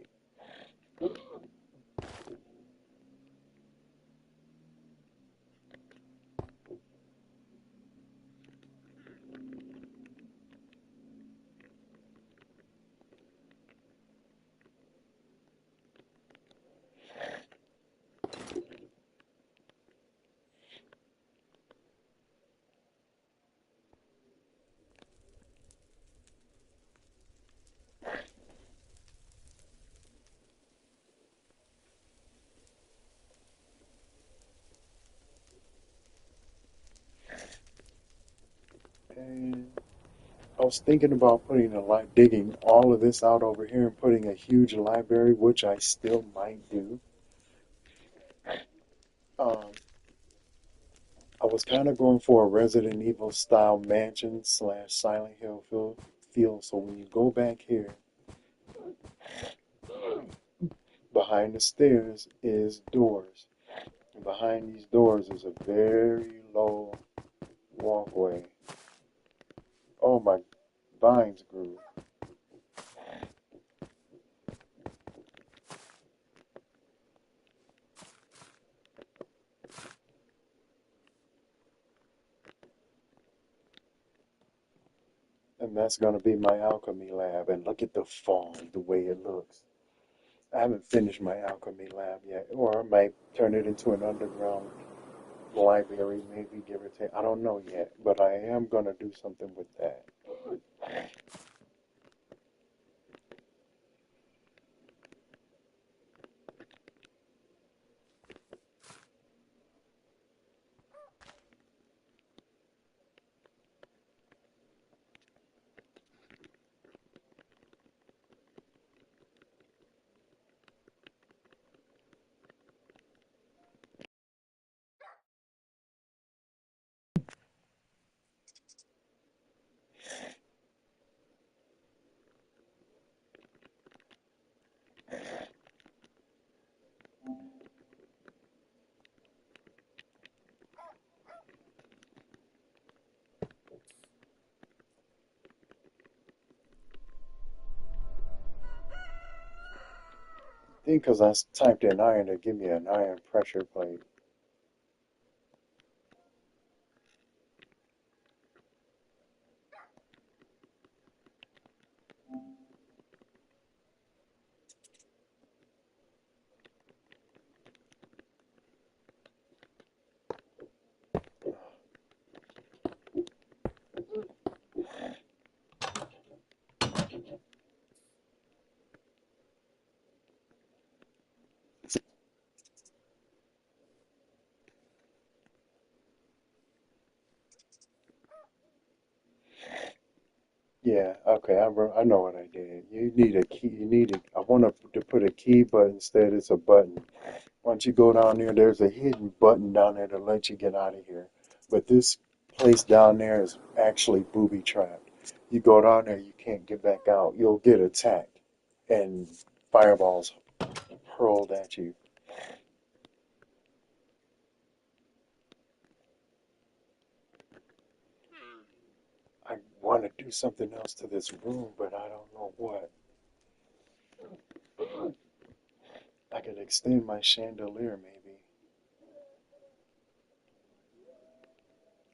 A: And I was thinking about digging all of this out over here and putting a huge library, which I still might do. Um, I was kind of going for a Resident Evil style mansion slash Silent Hill feel. So when you go back here, behind the stairs is doors. And behind these doors is a very low walkway. Oh, my vines grew. And that's going to be my alchemy lab. And look at the fall, the way it looks. I haven't finished my alchemy lab yet. Or I might turn it into an underground library, maybe, give or take. I don't know yet. But I am going to do something with that. I think because I typed in iron to give me an iron pressure plate. Yeah, okay, I know what I did. You need a key. I want to put a key, but instead it's a button. Once you go down there, there's a hidden button down there to let you get out of here. But this place down there is actually booby trapped. You go down there, you can't get back out. You'll get attacked and fireballs hurled at you. I want to do something else to this room, but I don't know what. I could extend my chandelier, maybe.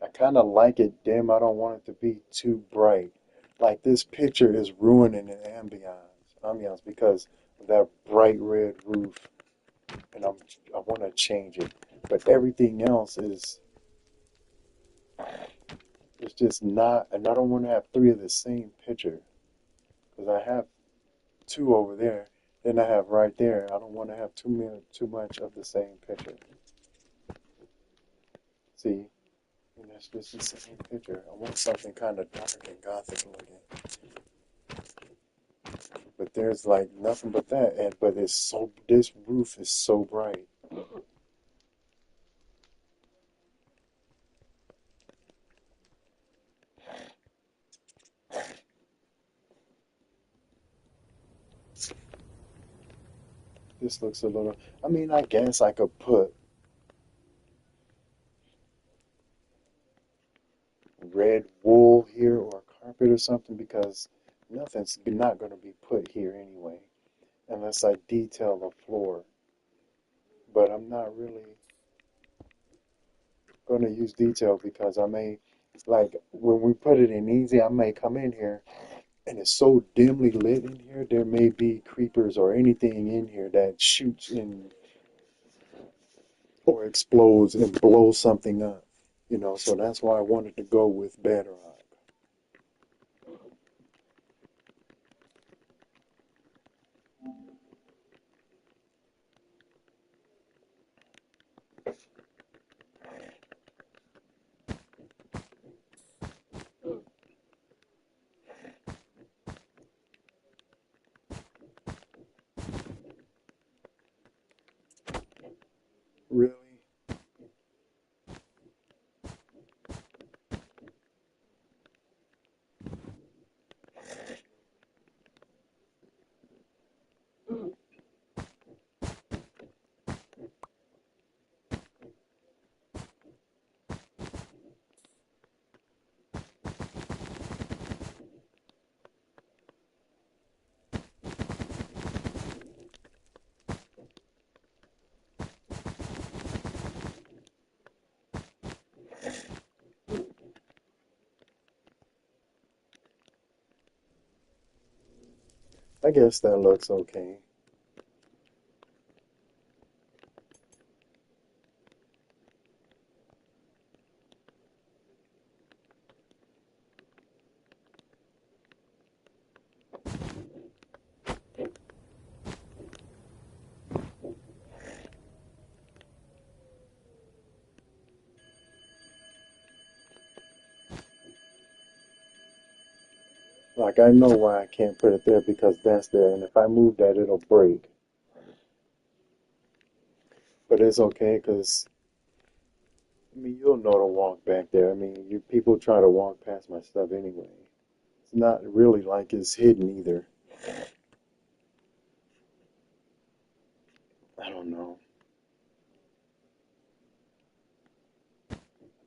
A: I kind of like it dim. I don't want it to be too bright. Like this picture is ruining the ambiance because of that bright red roof, and I want to change it. But everything else is it's just not, and I don't want to have three of the same picture because I have two over there. Then I have right there. I don't want to have too much of the same picture. See, and that's just the same picture. I want something kind of dark and gothic looking. But there's like nothing but that, and but this roof is so bright. This looks a little. I mean, I guess I could put red wool here or carpet or something because nothing's not going to be put here anyway, unless I detail the floor. But I'm not really going to use detail because I may, like, when we put it in easy, I may come in here and it's so dimly lit in here, there may be creepers or anything in here that shoots in or explodes and blows something up, so that's why I wanted to go with bedrock. Really? I guess that looks okay. Like, I know why I can't put it there because that's there, and if I move that, it'll break. But it's okay because, I mean, you'll know to walk back there. I mean, you people try to walk past my stuff anyway. It's not really like it's hidden either. I don't know. I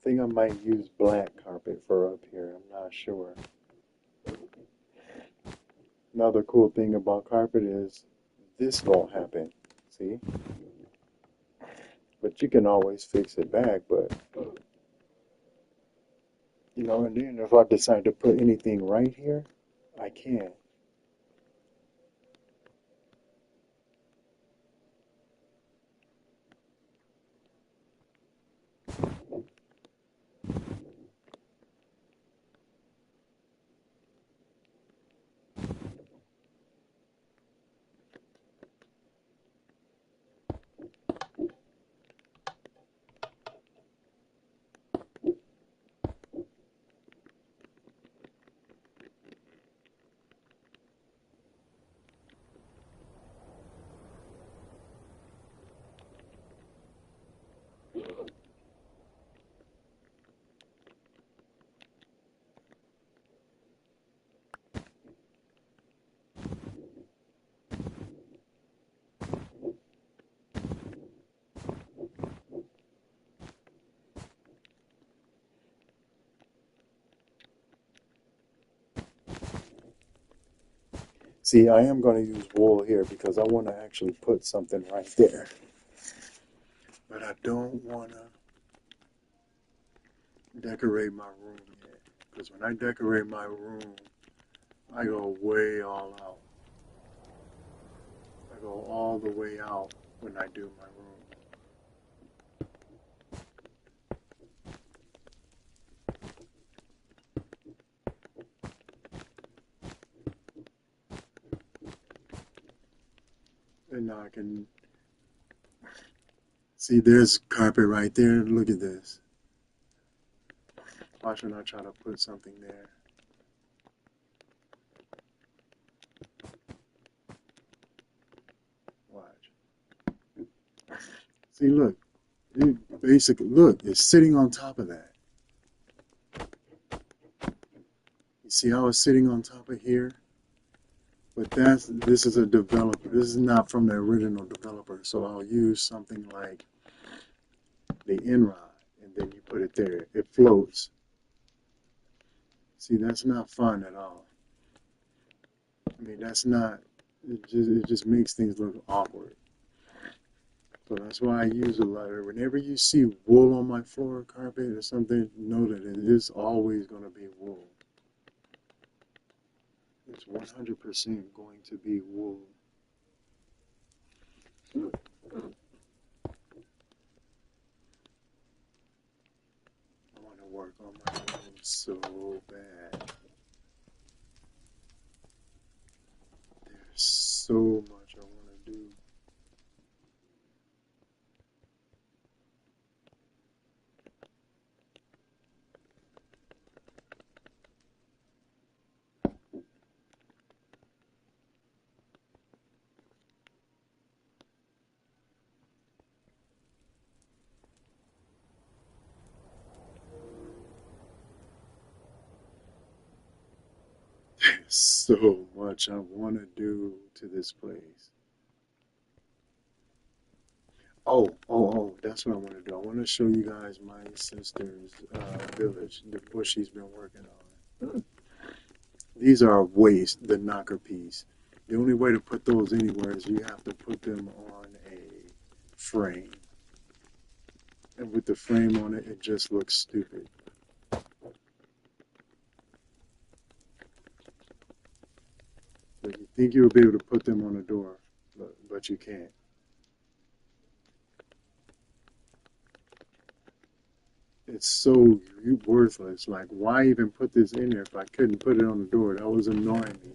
A: think I might use black carpet for up here. I'm not sure. Another cool thing about carpet is this won't happen. See? But you can always fix it back, but you know, and then if I decide to put anything right here, I can. See, I am going to use wool here because I want to actually put something right there. But I don't want to decorate my room yet. Because when I decorate my room, I go way all out. I go all the way out when I do my room. And now I can see there's carpet right there. Look at this. Why should I try to put something there? Watch. See, look. It basically, look, it's sitting on top of that. You see how it's sitting on top of here? But this is a developer. This is not from the original developer. So I'll use something like the end rod, and then you put it there. It floats. See, that's not fun at all. I mean, that's not. It just makes things look awkward. So that's why I use a ladder. Whenever you see wool on my floor carpet or something, know that it is always going to be wool. It's 100% going to be wool. I want to work on my room so bad. There's so much I want to do. There's so much I want to do to this place. Oh, that's what I want to do. I want to show you guys my sister's village, what she's been working on. These are waste, the knocker piece. The only way to put those anywhere is you have to put them on a frame. And with the frame on it, it just looks stupid. So you think you'll be able to put them on a door, but you can't. It's so worthless. Like, why even put this in there if I couldn't put it on the door? That was annoying me.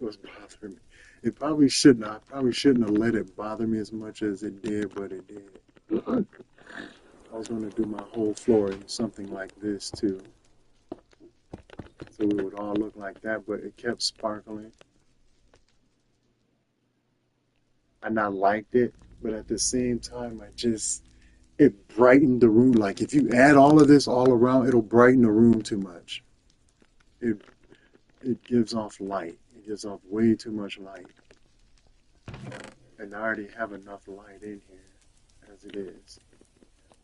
A: It was bothering me. It probably shouldn't. I probably shouldn't have let it bother me as much as it did, but it did. I was going to do my whole floor in something like this too, so it would all look like that. But it kept sparkling, and I liked it. But at the same time, it brightened the room. Like if you add all of this all around, it'll brighten the room too much. It it gives off light. It gives off way too much light. And I already have enough light in here as it is.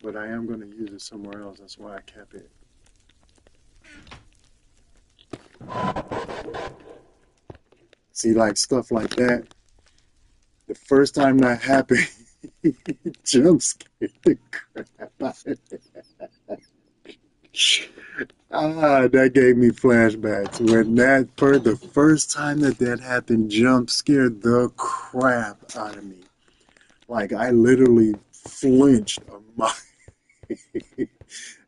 A: But I am going to use it somewhere else. That's why I kept it. See, like stuff like that. The first time that happened, jump scared the crap out of it. That gave me flashbacks. When the first time that happened, jump scared the crap out of me. Like I literally flinched a mile.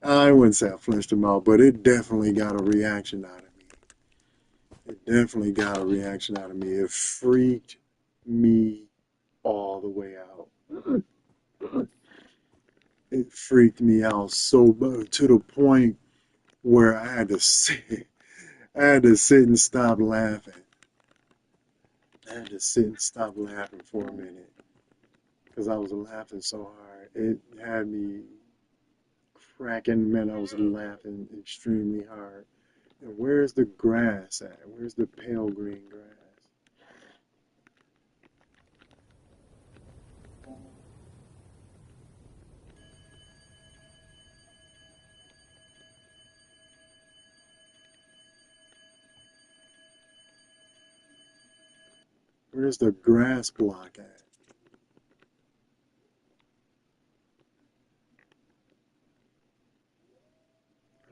A: I wouldn't say I flinched a mile, but it definitely got a reaction out of me. It definitely got a reaction out of me. It freaked me all the way out. It freaked me out so to the point where I had to sit and stop laughing. I had to sit and stop laughing for a minute because I was laughing so hard. It had me cracking, man. I was laughing extremely hard. And where's the grass at? Where's the pale green grass? Where's the grass block at?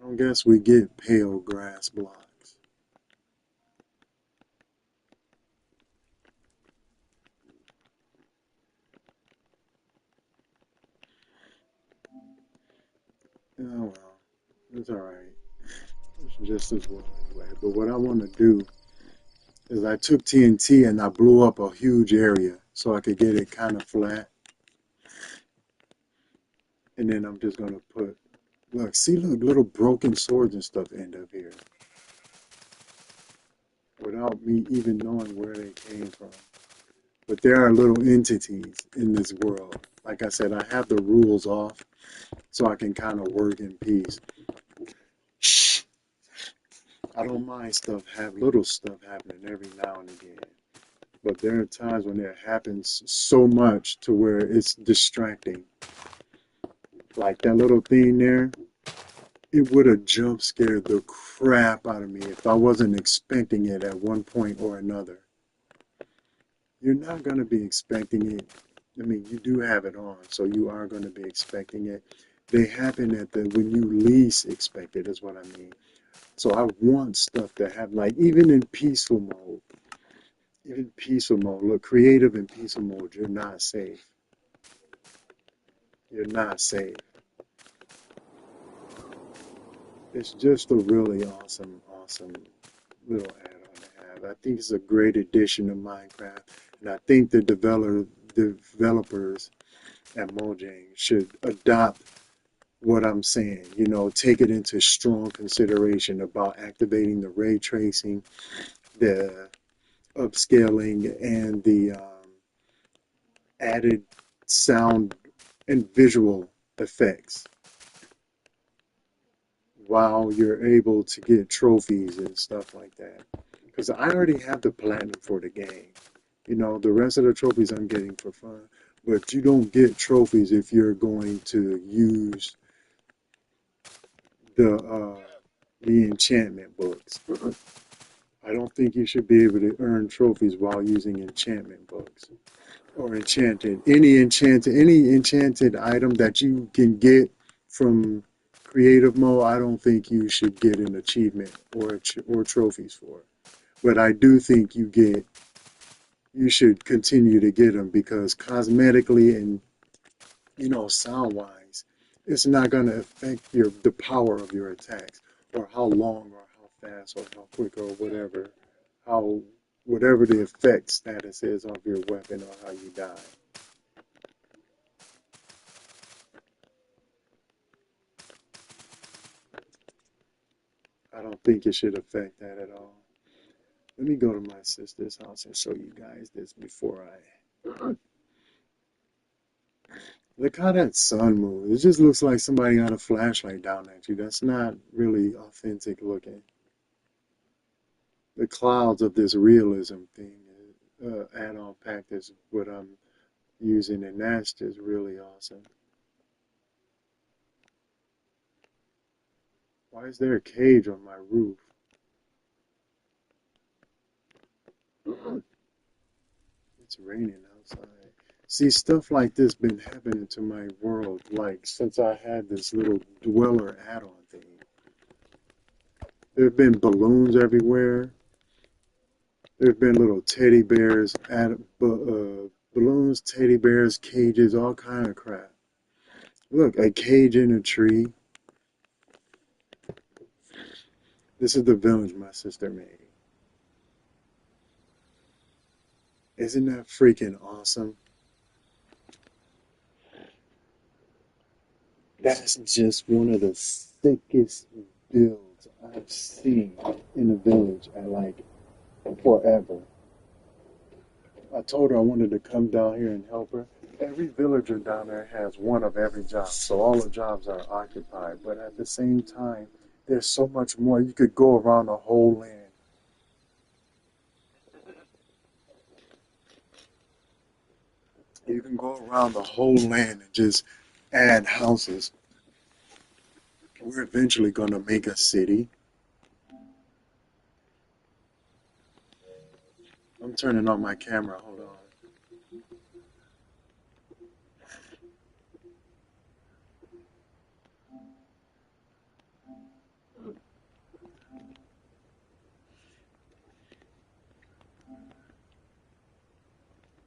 A: I don't guess we get pale grass blocks. Oh well, it's alright. It's just as well anyway. But what I want to do is I took TNT and I blew up a huge area so I could get it kind of flat. And then I'm just going to put, look, see, look, little broken swords and stuff end up here without me even knowing where they came from. But there are little entities in this world. Like I said, I have the rules off so I can kind of work in peace. I don't mind little stuff happening every now and again. But there are times when it happens so much to where it's distracting. Like that little thing there, it would have jump scared the crap out of me if I wasn't expecting it at one point or another. You're not going to be expecting it. I mean, you do have it on, so you are going to be expecting it. They happen when you least expect it, is what I mean. So I want stuff to happen, like even in peaceful mode. Even peaceful mode, look, creative and peaceful mode, you're not safe. You're not safe. It's just a really awesome little add-on to have. I think it's a great addition to Minecraft, and I think the developers at Mojang should adopt what I'm saying. You know, take it into strong consideration about activating the ray tracing, the upscaling, and the added sound and visual effects while you're able to get trophies and stuff like that. Because I already have the platinum for the game. You know, the rest of the trophies I'm getting for fun. But you don't get trophies if you're going to use the enchantment books. I don't think you should be able to earn trophies while using enchantment books. Or any enchanted item that you can get from creative mode, I don't think you should get an achievement or trophies for it. But I do think you get you should continue to get them because cosmetically and sound wise, it's not going to affect the power of your attacks or how long or how fast or how quick or how whatever the effect status is of your weapon or how you die. I don't think it should affect that at all. Let me go to my sister's house and show you guys this before I look how that sun moves. It just looks like somebody got a flashlight down at you. That's not really authentic looking. The clouds of this realism thing, add-on pack is what I'm using, and that's just really awesome. Why is there a cage on my roof? It's raining outside. See, stuff like this been happening to my world, like since I had this little dweller add-on thing. There have been balloons everywhere. There have been little teddy bears, balloons, teddy bears, cages, all kind of crap. Look, a cage in a tree. This is the village my sister made. Isn't that freaking awesome? That's just one of the sickest builds I've seen in a village at like forever. I told her I wanted to come down here and help her. Every villager down there has one of every job, so all the jobs are occupied. But at the same time, there's so much more. You could go around the whole land. You can go around the whole land and just add houses. We're eventually going to make a city. I'm turning on my camera. Hold on.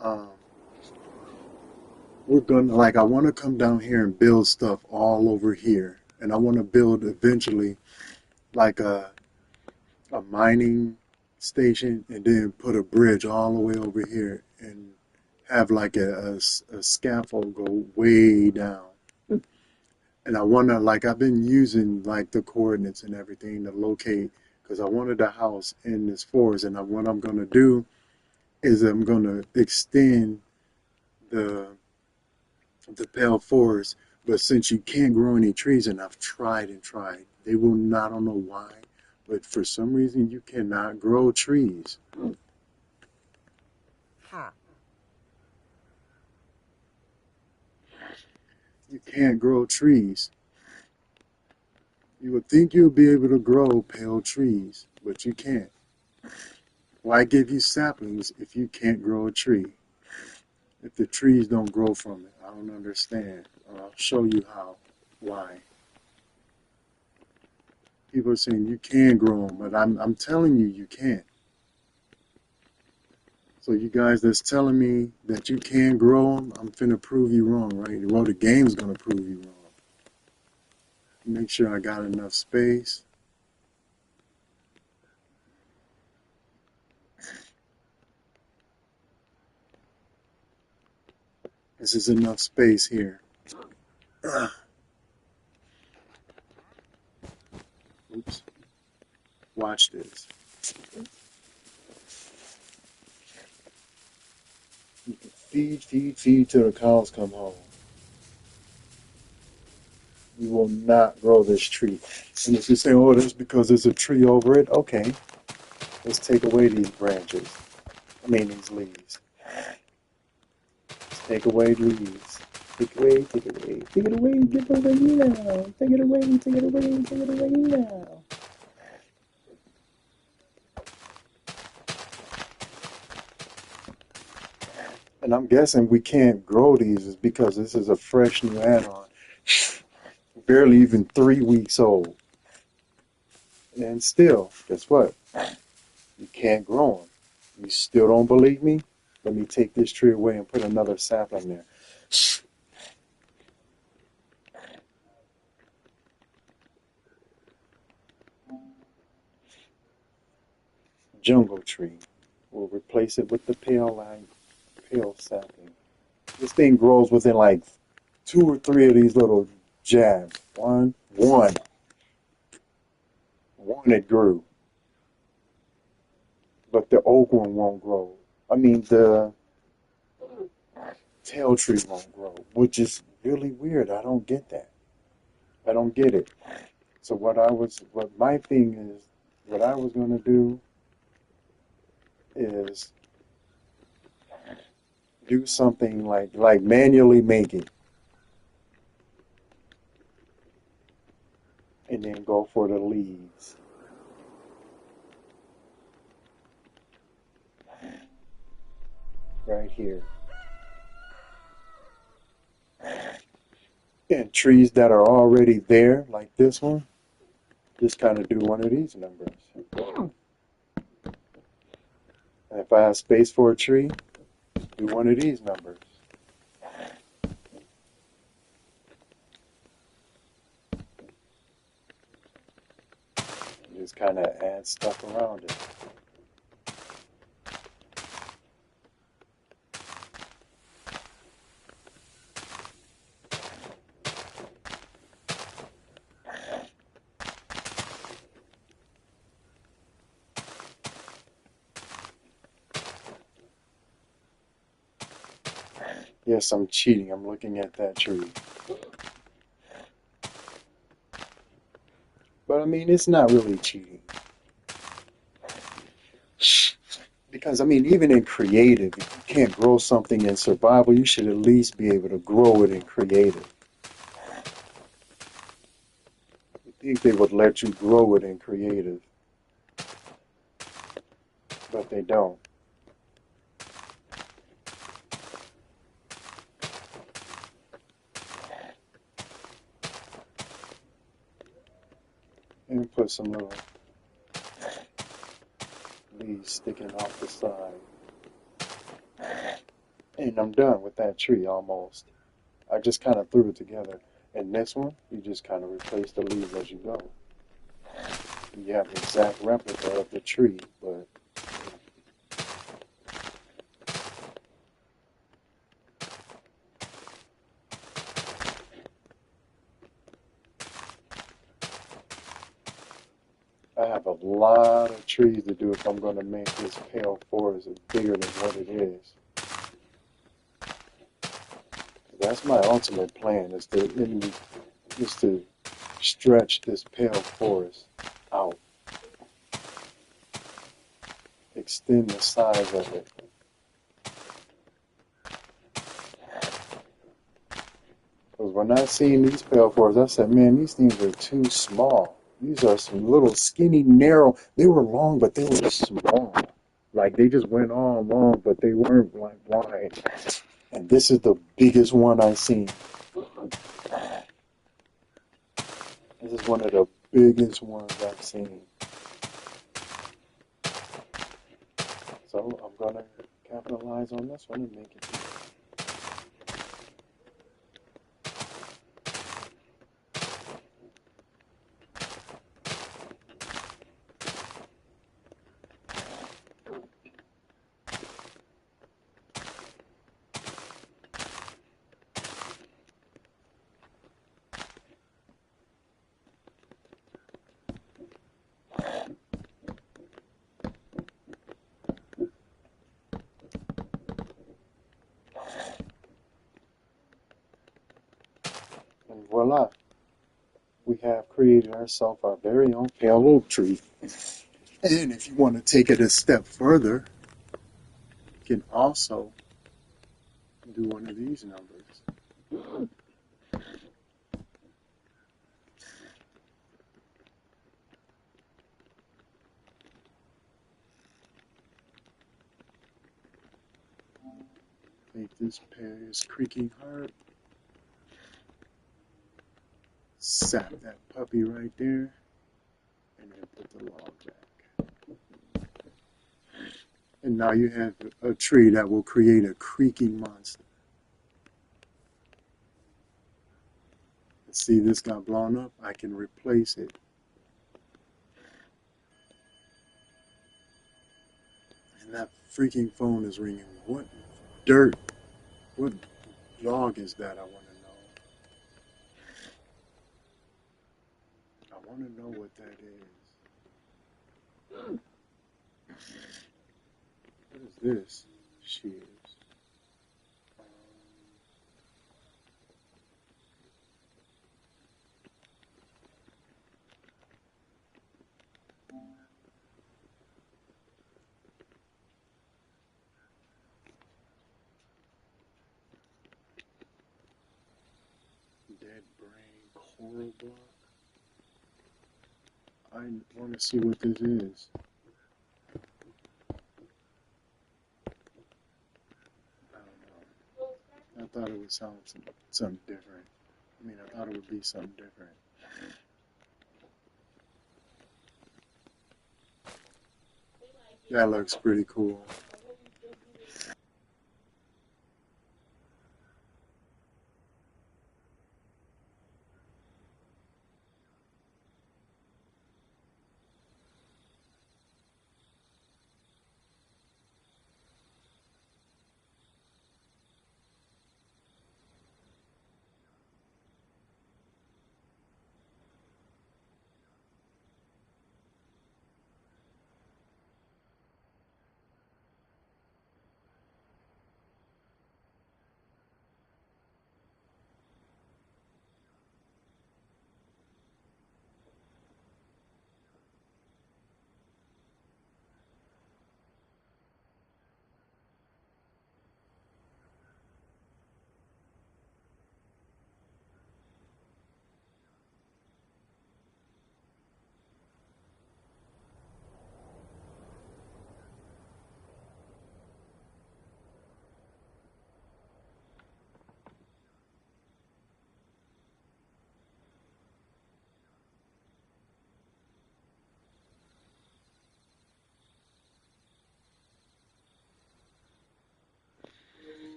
A: Um, we're gonna I want to come down here and build stuff all over here, and I want to build eventually like a mining station, and then put a bridge all the way over here, and have like a scaffold go way down. And I want to I've been using like the coordinates and everything to locate because I wanted a house in this forest, and what I'm gonna do is I'm gonna extend the pale forest, but since you can't grow any trees, and I've tried and tried, they will not, I don't know why, but for some reason you cannot grow trees. You can't grow trees. You would think you'll be able to grow pale trees, but you can't. Why give you saplings if you can't grow a tree? If the trees don't grow from it, I don't understand. I'll show you how. Why? People are saying you can grow them, but I'm telling you, you can't. So you guys that's telling me that you can grow them, I'm finna prove you wrong, right? Well, the game's gonna prove you wrong. Make sure I got enough space. This is enough space here. Oops. Watch this. You can feed till the cows come home. You will not grow this tree. And if you say, oh, that's because there's a tree over it, okay. Let's take away these branches. These leaves. Let's take away the leaves. Take away, take it away, take it away, give it away now. Take it away, take it away, take it away now. And I'm guessing we can't grow these is because this is a fresh new add-on. Barely even 3 weeks old. And still, guess what? You can't grow them. You still don't believe me? Let me take this tree away and put another sapling there. Jungle tree. We'll replace it with the pale sapling. This thing grows within like 2 or 3 of these little jabs. One it grew. But the oak one won't grow. I mean, the tail tree won't grow, which is really weird. I don't get that. I don't get it. So what my thing is, what I was going to do is do something like manually make it, and then go for the leaves. Right here. And trees that are already there, like this one, just kind of do one of these numbers. And if I have space for a tree, do one of these numbers. Just kind of add stuff around it. Yes, I'm cheating. I'm looking at that tree. But I mean, it's not really cheating. Because I mean, even in creative, if you can't grow something in survival, you should at least be able to grow it in creative. I think they would let you grow it in creative, but they don't. And put some little leaves sticking off the side. And I'm done with that tree almost. I just kind of threw it together. And this one, you just kind of replace the leaves as you go. You have an exact replica of the tree, but I have a lot of trees to do if I'm going to make this pale forest bigger than what it is. That's my ultimate plan, is to stretch this pale forest out. Extend the size of it. Because when I seen these pale forests, I said, man, these things are too small. These are some little skinny, narrow. They were long, but they were small. Like they just went on long, but they weren't like wide. And this is the biggest one I've seen. This is one of the biggest ones I've seen. So I'm going to capitalize on this one and make it bigger. And voila, we have created ourselves our very own pale oak tree. And if you want to take it a step further, you can also do one of these numbers. Make this pear is creaking hard. Sap that puppy right there, and then put the log back. And now you have a tree that will create a creaking monster. See, this got blown up. I can replace it. And that freaking phone is ringing. What dirt? What dog is that? I want to know. I want to know what that is. What is this? Shears. Dead brain coral block. I want to see what this is. I don't know. I thought it would sound something different. I mean, I thought it would be something different. That looks pretty cool.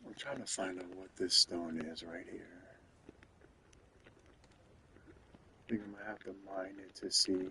A: I'm trying to find out what this stone is right here. I think I'm gonna have to mine it to see.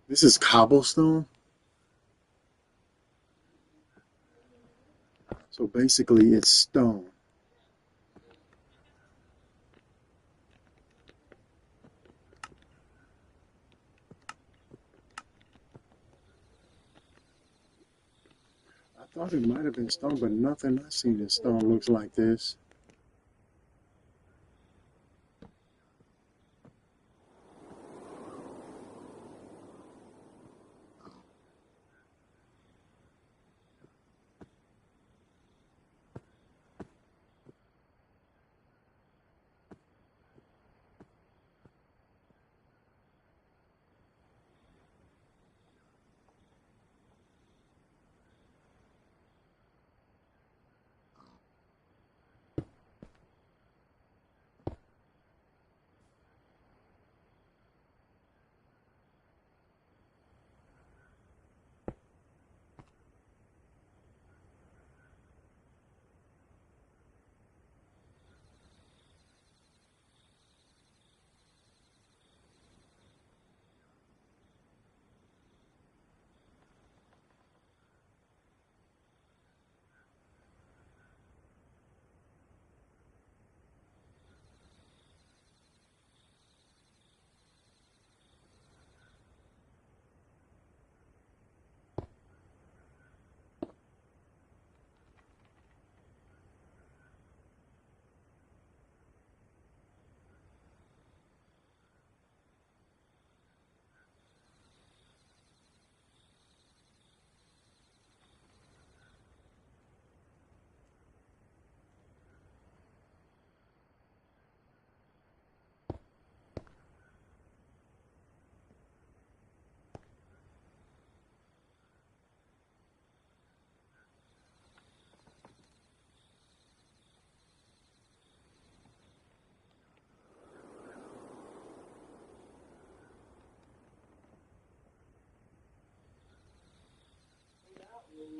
A: This is cobblestone. So basically, it's stone. I thought it might have been stone, but nothing I seen in stone looks like this.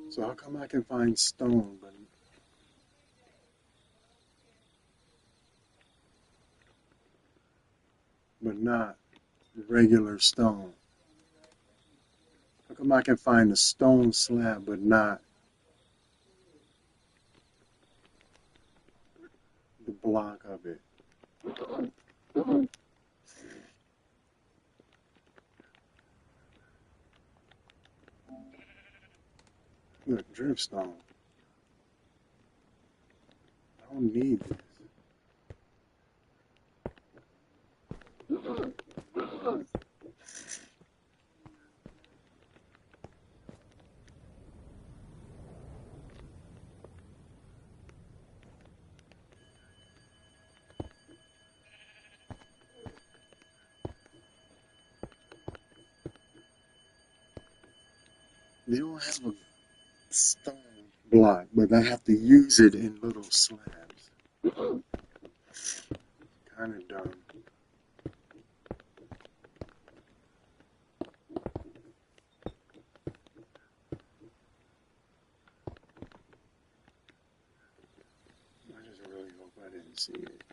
A: So how come I can find stone, but not regular stone? How come I can find a stone slab, but not the block of it? Look, dripstone. I don't need this. They don't have a stone block, but I have to use it in little slabs. Kind of dumb. I just really hope I didn't see it.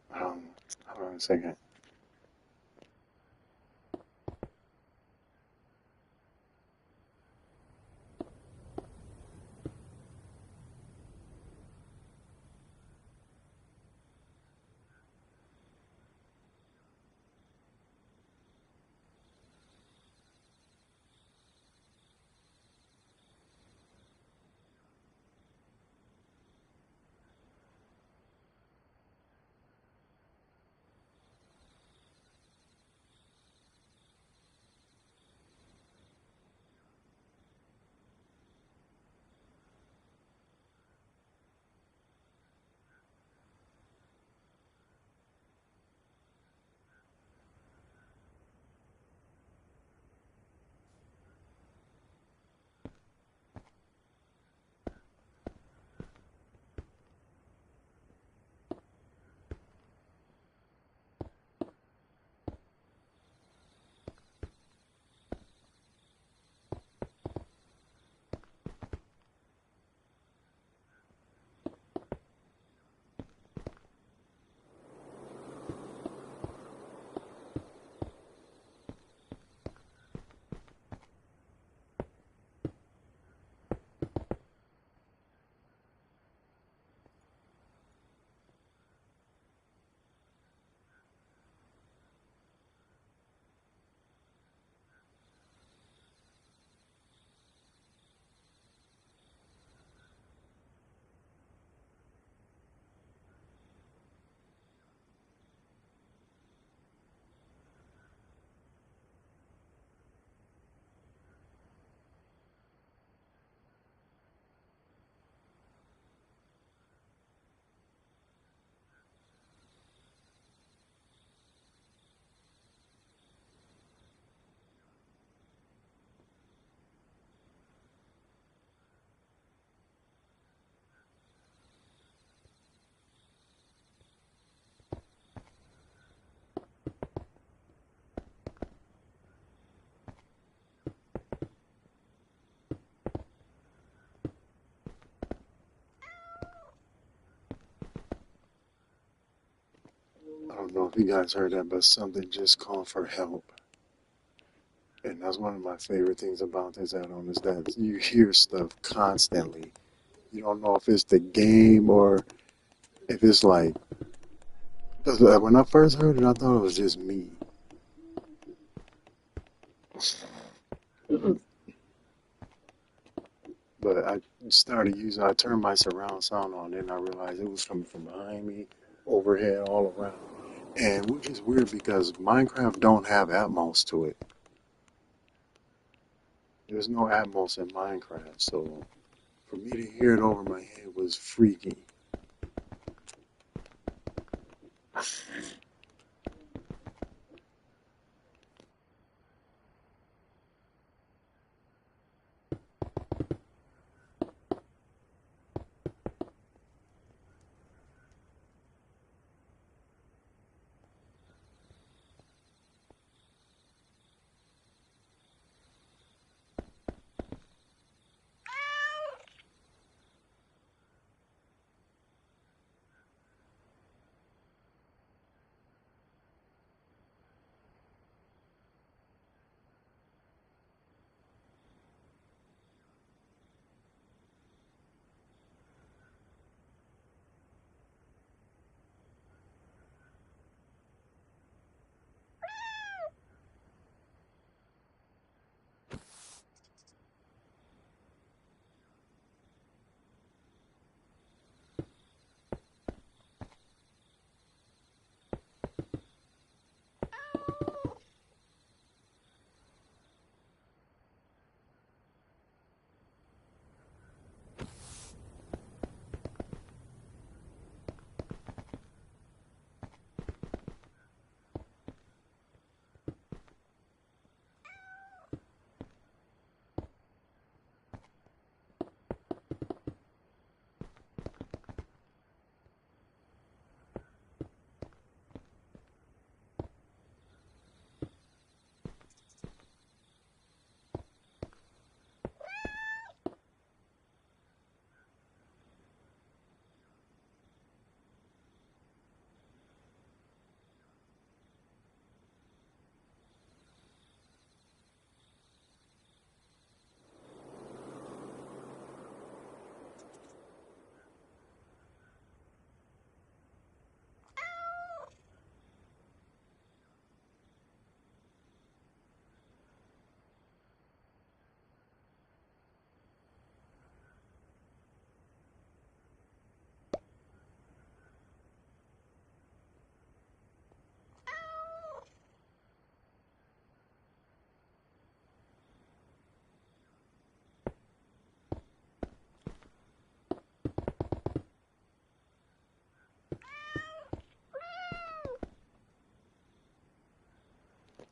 A: Hold on a second. know if you guys heard that, but something just called for help. And that's one of my favorite things about this add-on is that you hear stuff constantly. You don't know if it's the game or if it's like, because when I first heard it, I thought it was just me. But I turned my surround sound on, and I realized it was coming from behind me, overhead, all around. And which is weird because Minecraft don't have Atmos to it. There's no Atmos in Minecraft, so for me to hear it over my head was freaky.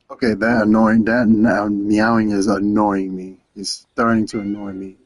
A: Okay, that now meowing is annoying me. It's starting to annoy me.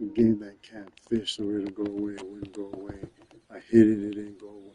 A: We gave that cat fish so it'll go away. It wouldn't go away. I hit it, it didn't go away.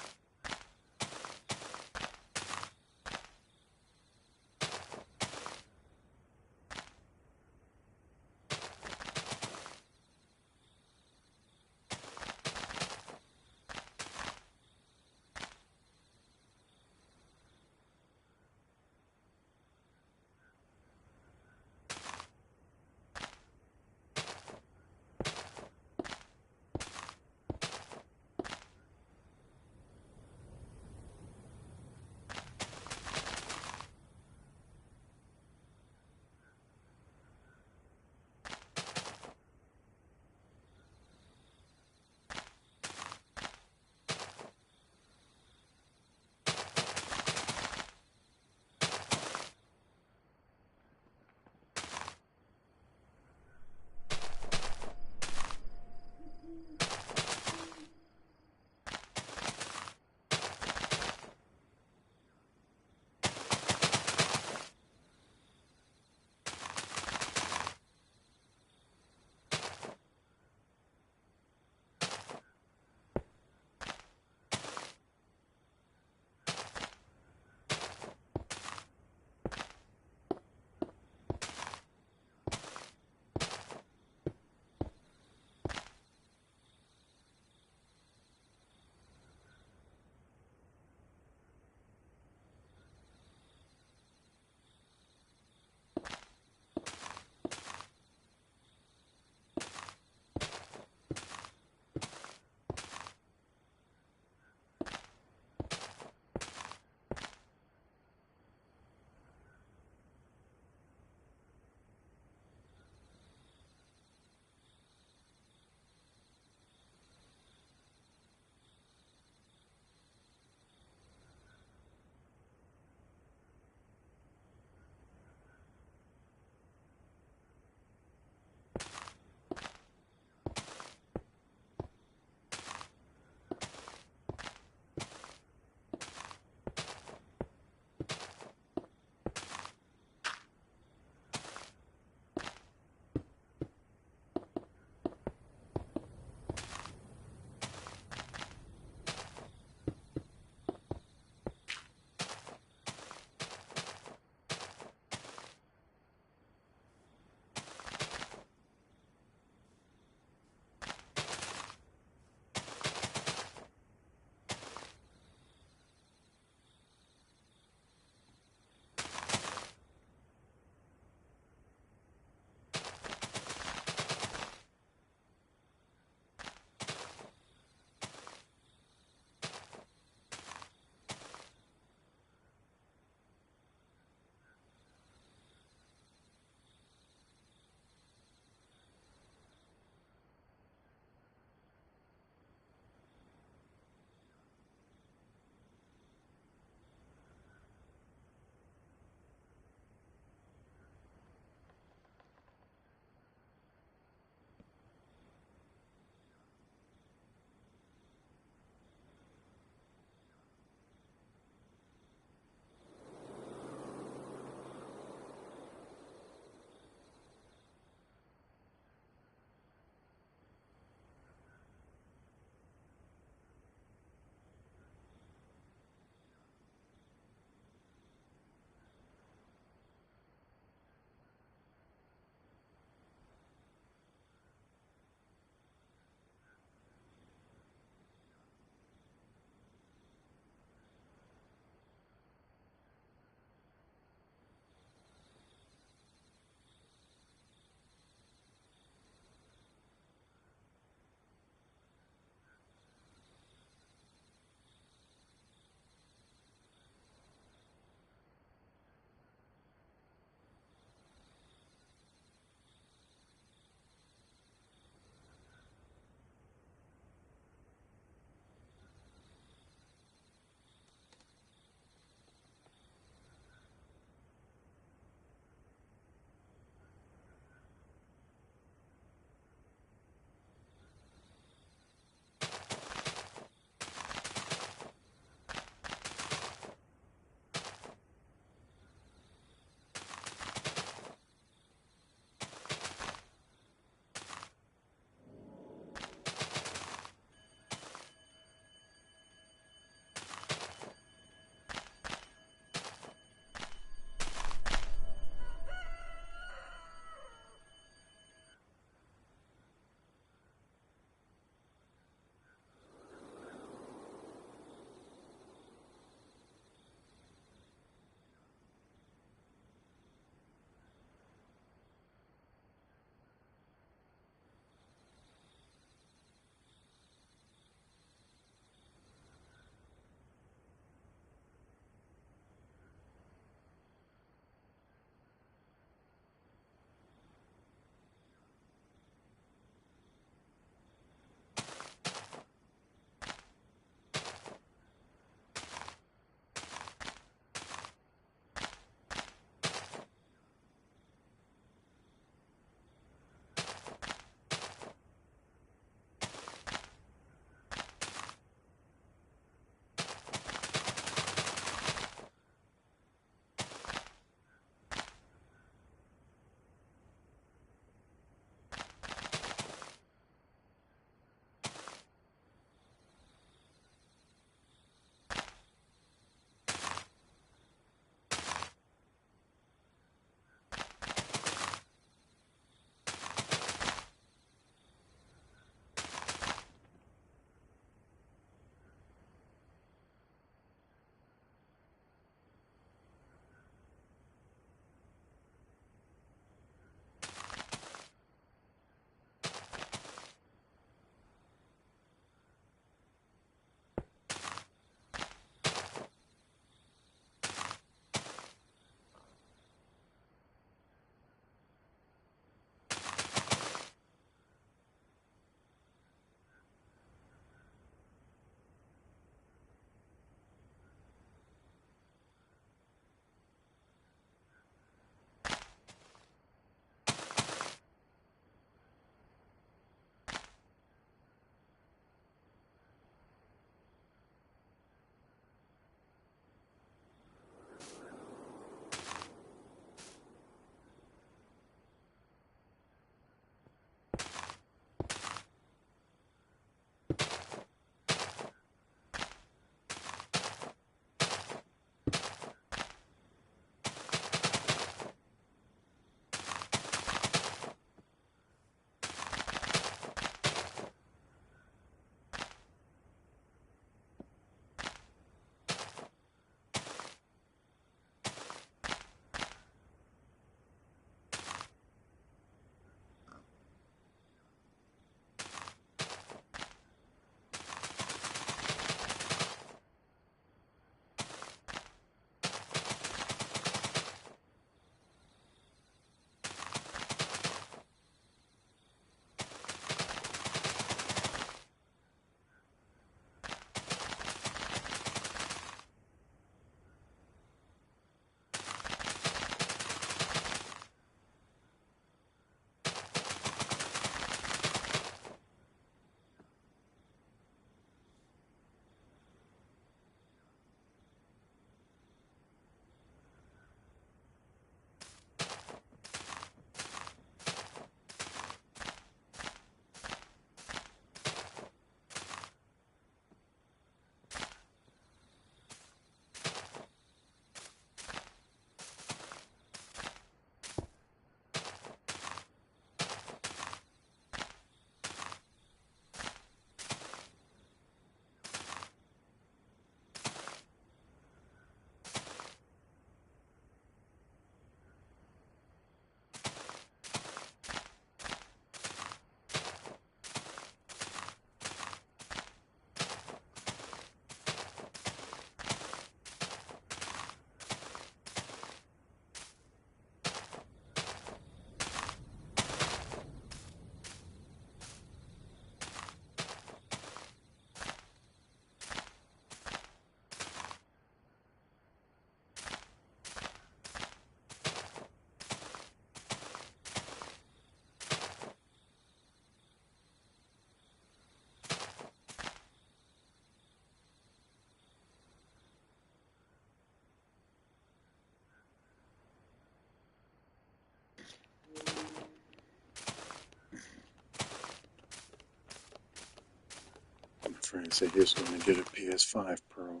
A: friend said he was going to get a PS5 Pro.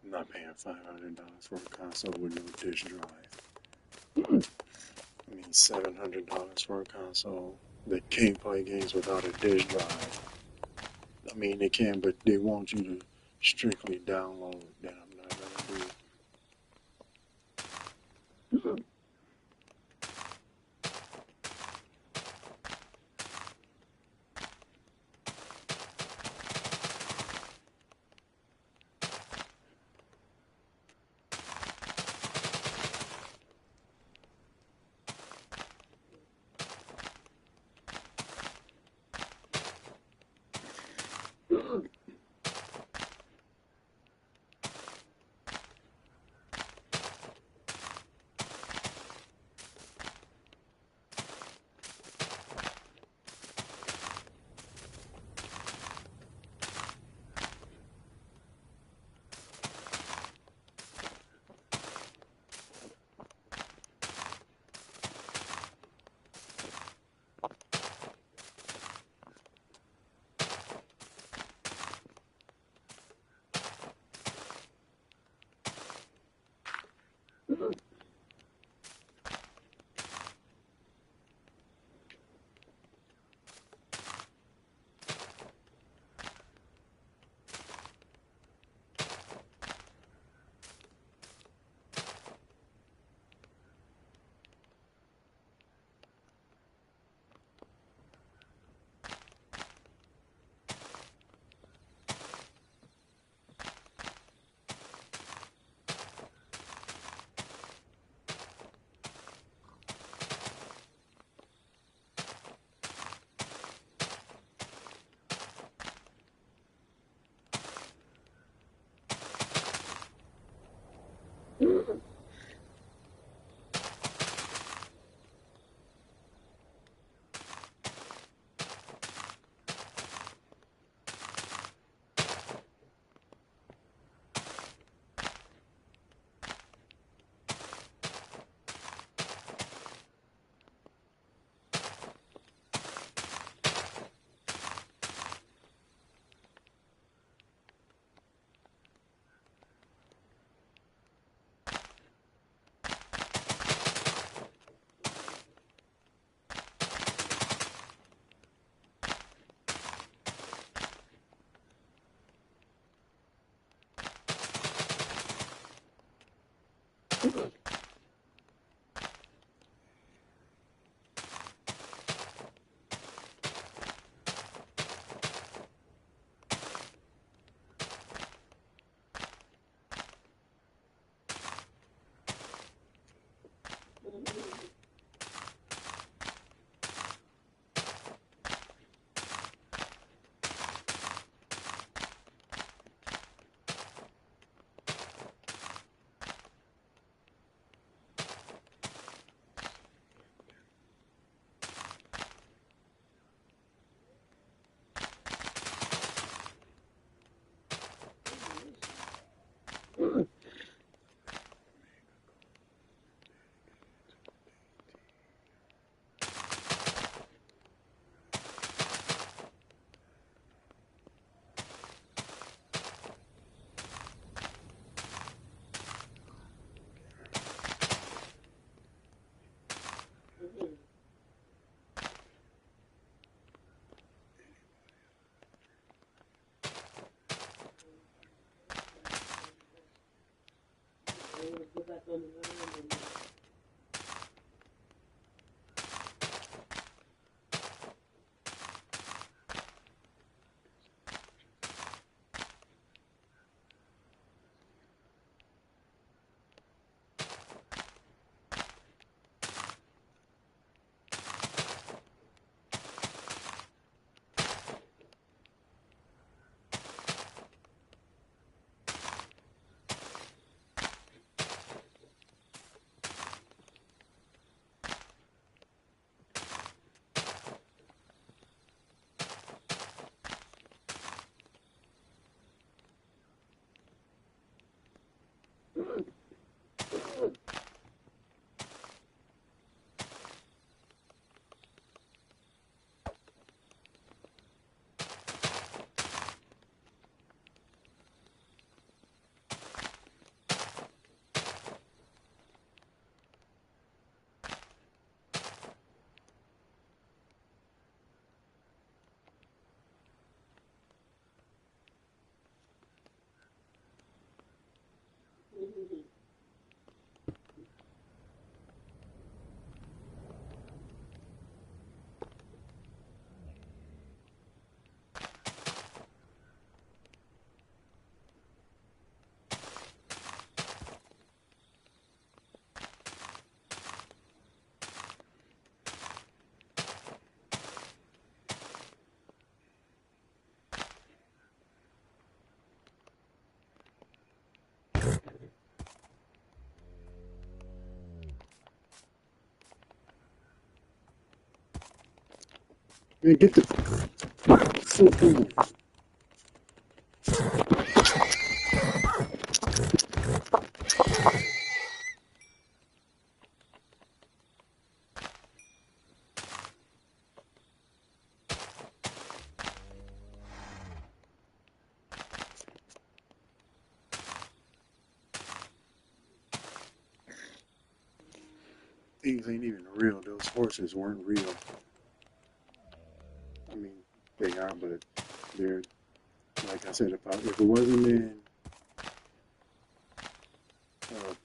A: I'm not paying $500 for a console with no disk drive. I mean, $700 for a console that can't play games without a disk drive. I mean, they can, but they want you to strictly download. That I'm not going to do. Man, get the food. Things ain't even real. Those horses weren't real. I mean, they are, but they're, like I said, if it wasn't in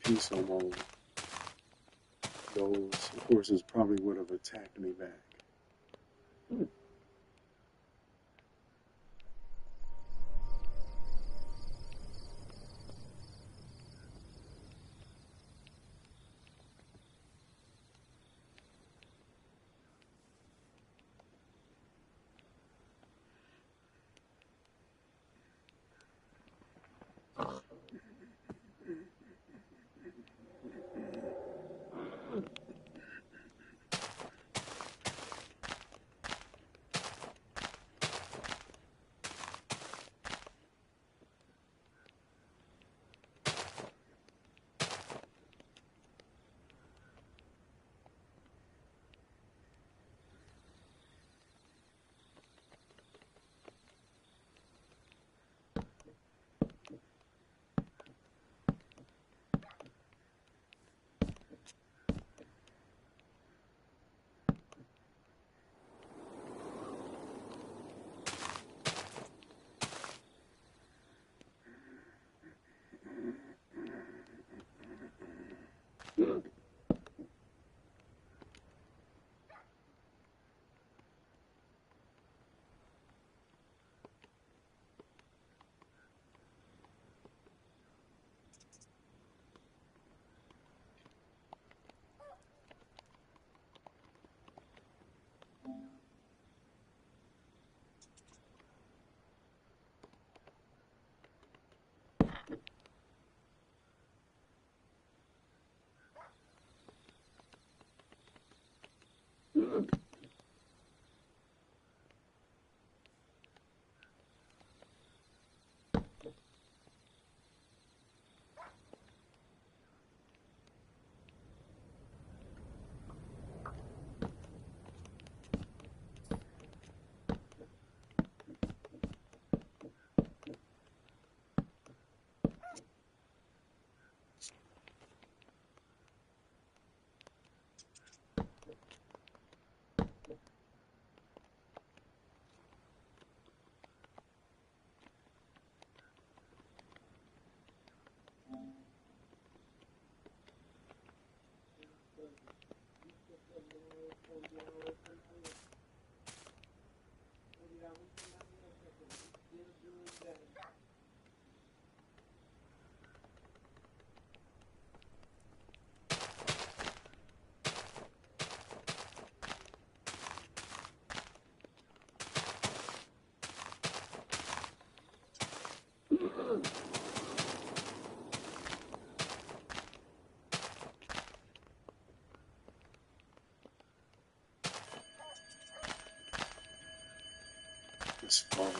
A: peaceful mode, those horses probably would have attacked me back. It's fun.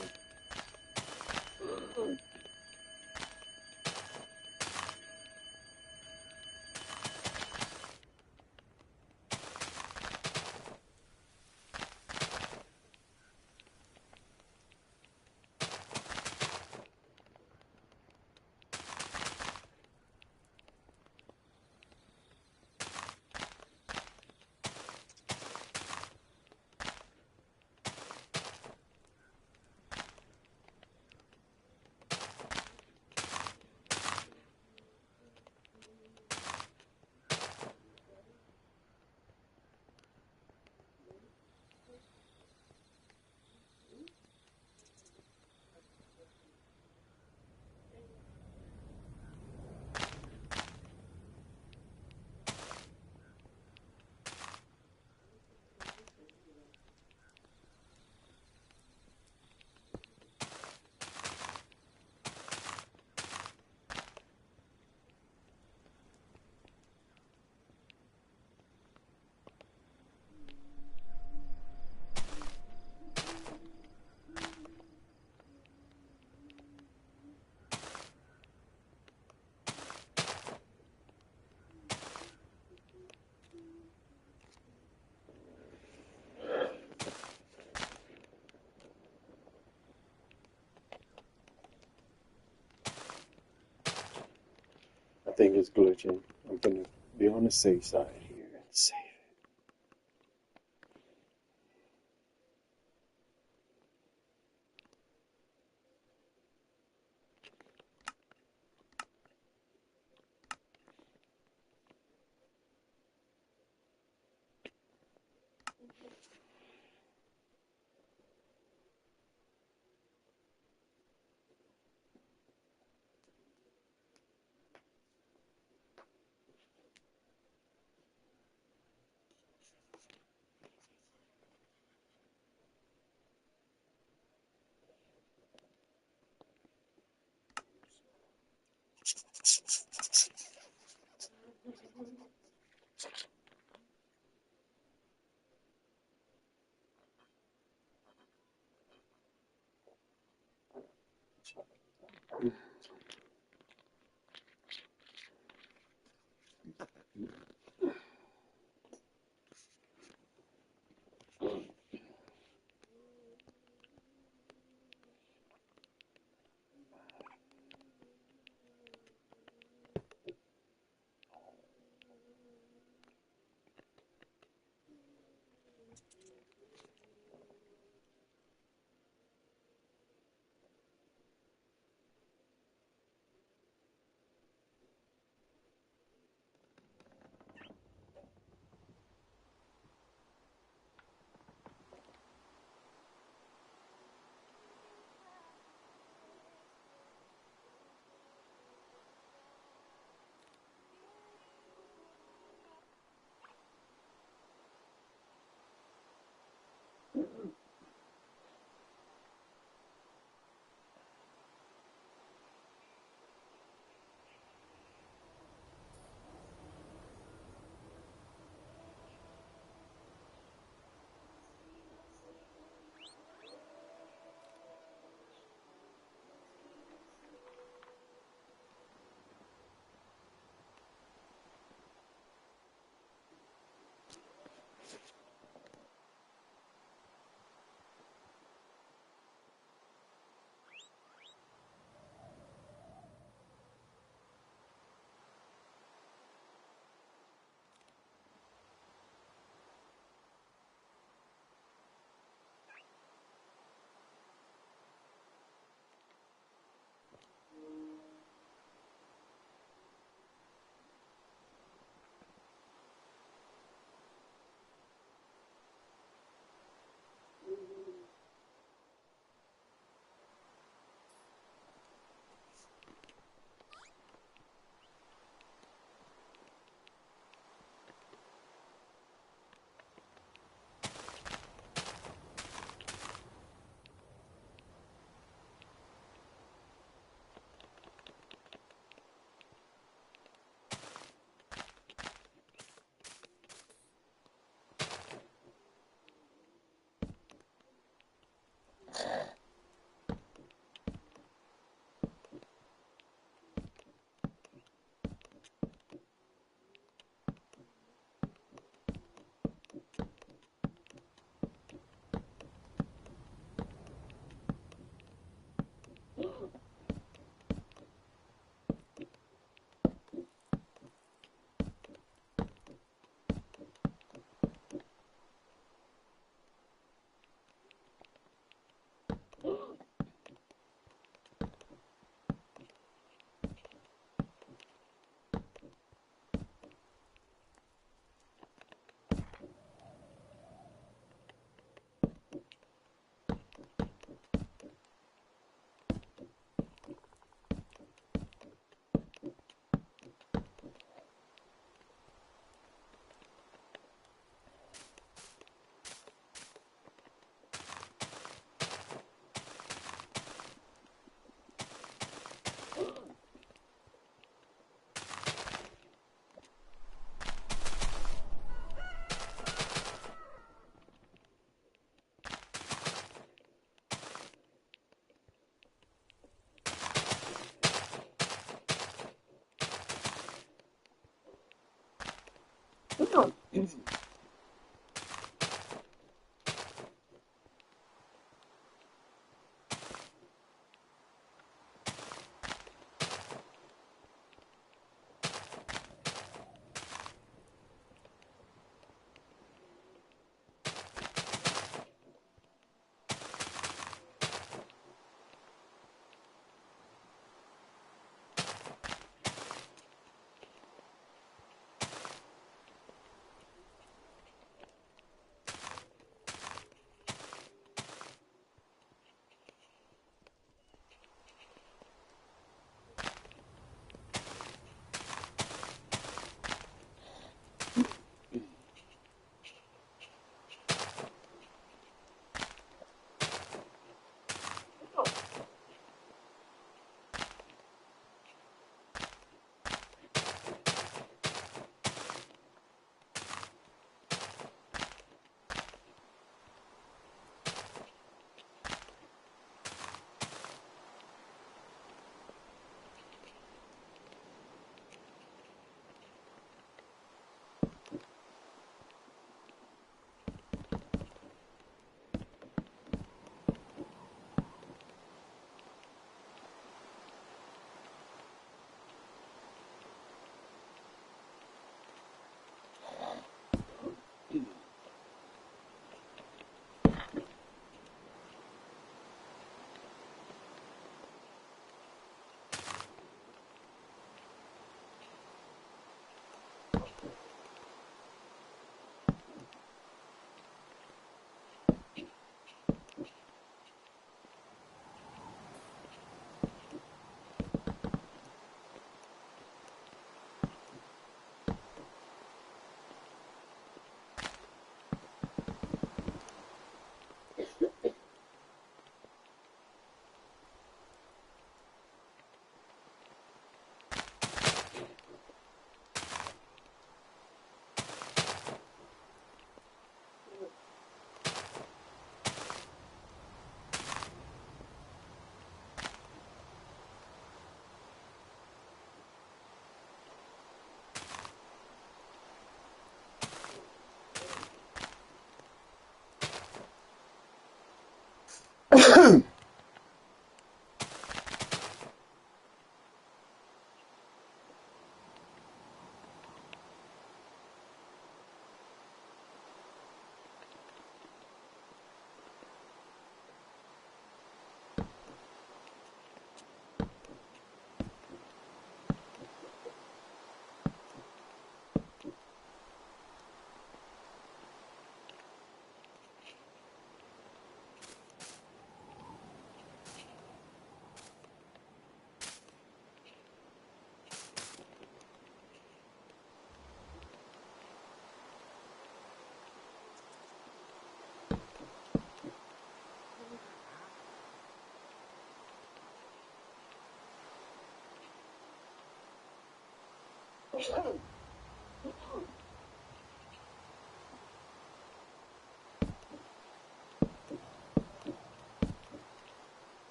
A: think it's glitching. I'm gonna be on the safe side here and save.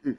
A: Hmm.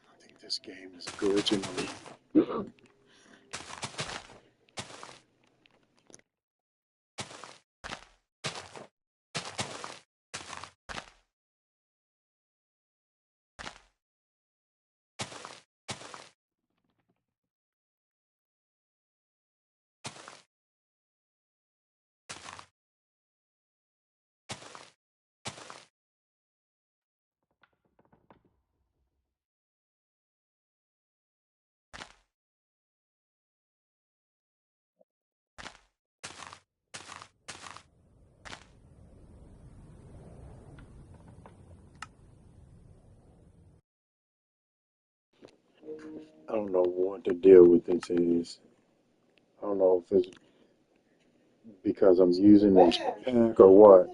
A: I think this game is a glitch in the I don't know what the deal with this is. I don't know if it's because I'm using this pack or what.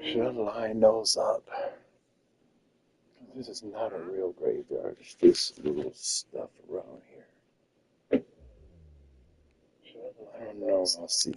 B: Should I line those up? This is not a real graveyard. It's just little stuff around here. I don't know. I'll see.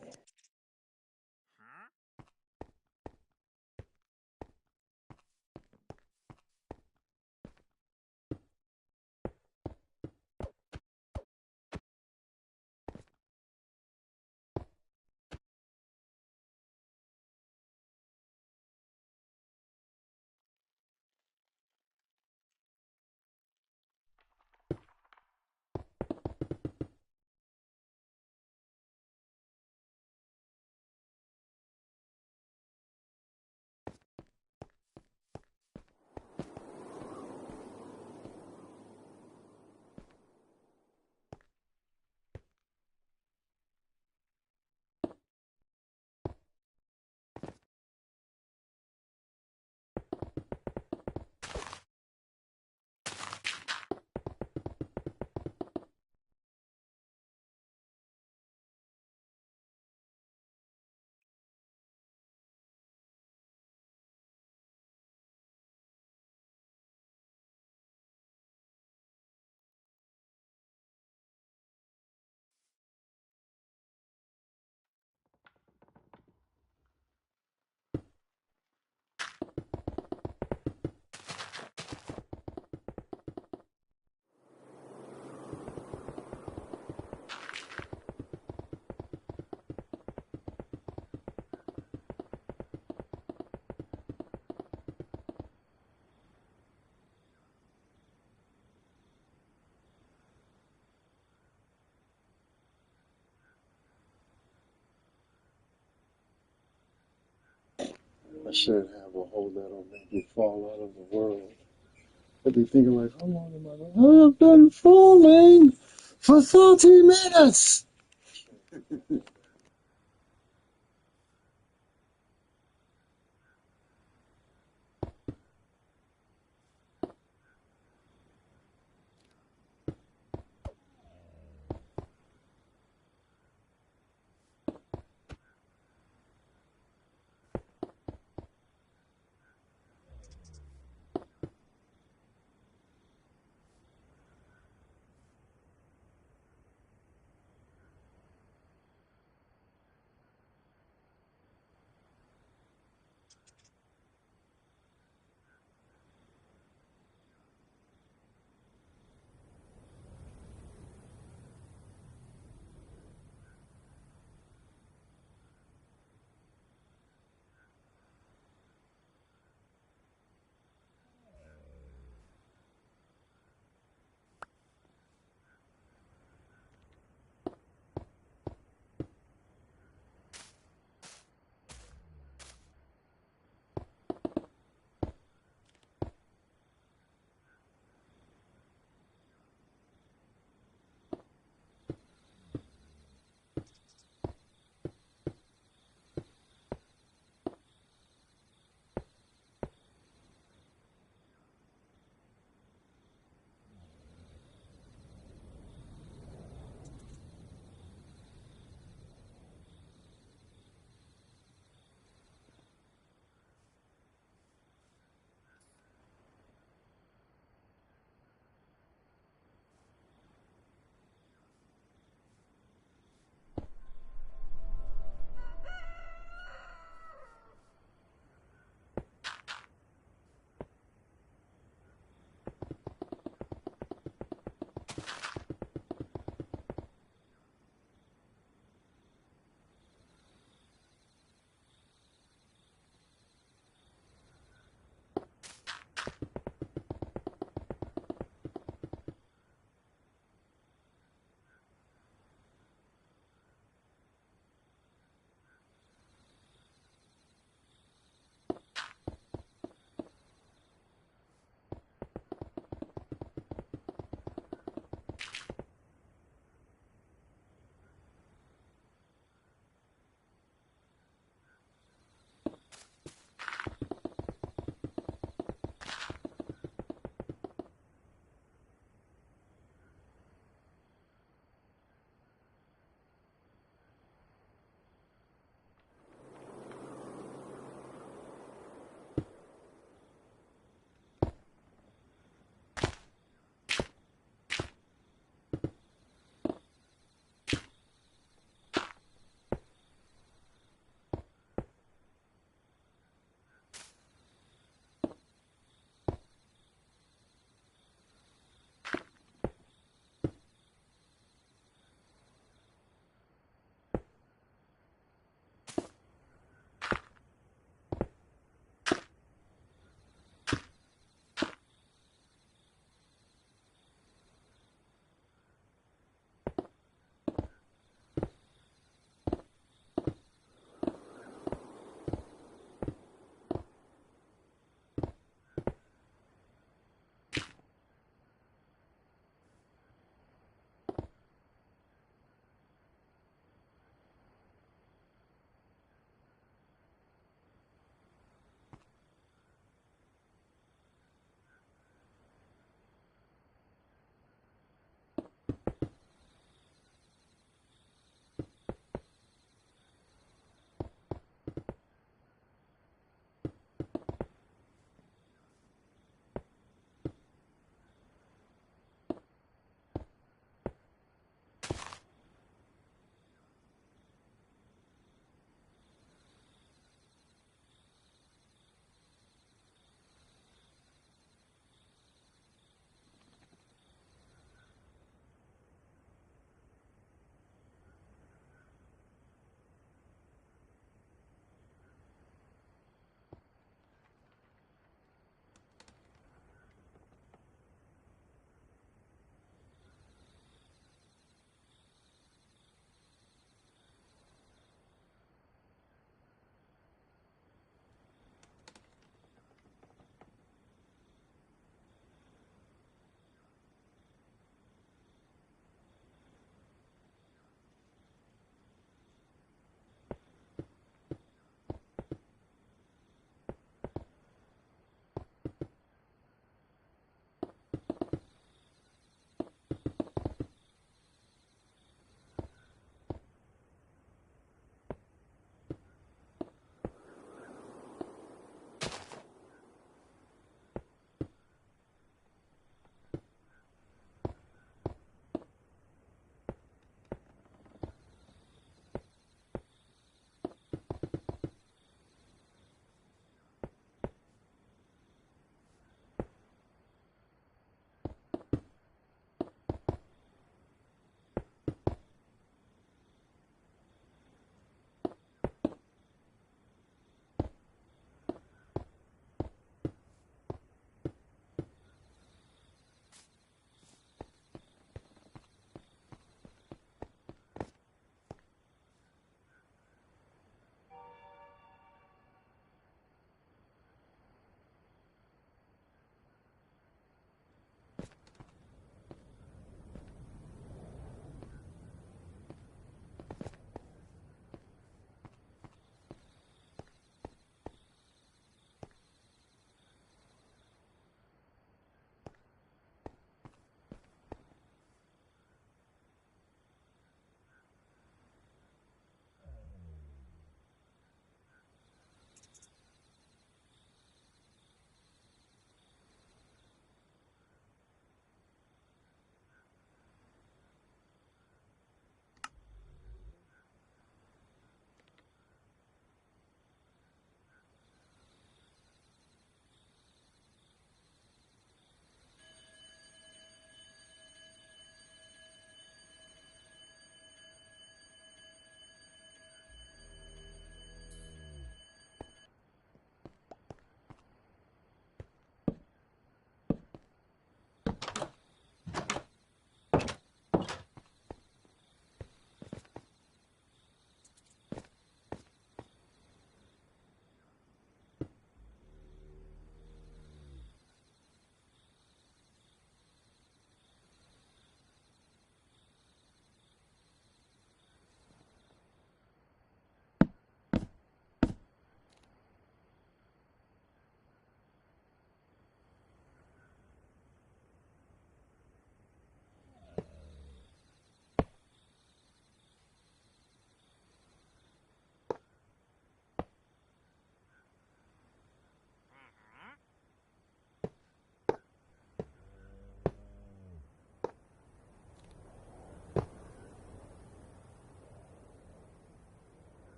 A: I should have a hole that'll make it fall out of the world. I'd be thinking like, how long am I going? I've been falling for 30 minutes.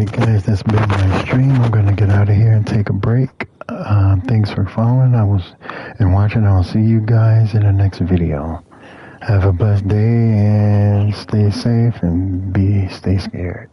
A: Alright guys, that's been my stream. I'm gonna get out of here and take a break. Thanks for following and watching. I'll see you guys in the next video. Have a blessed day and stay safe and stay scared.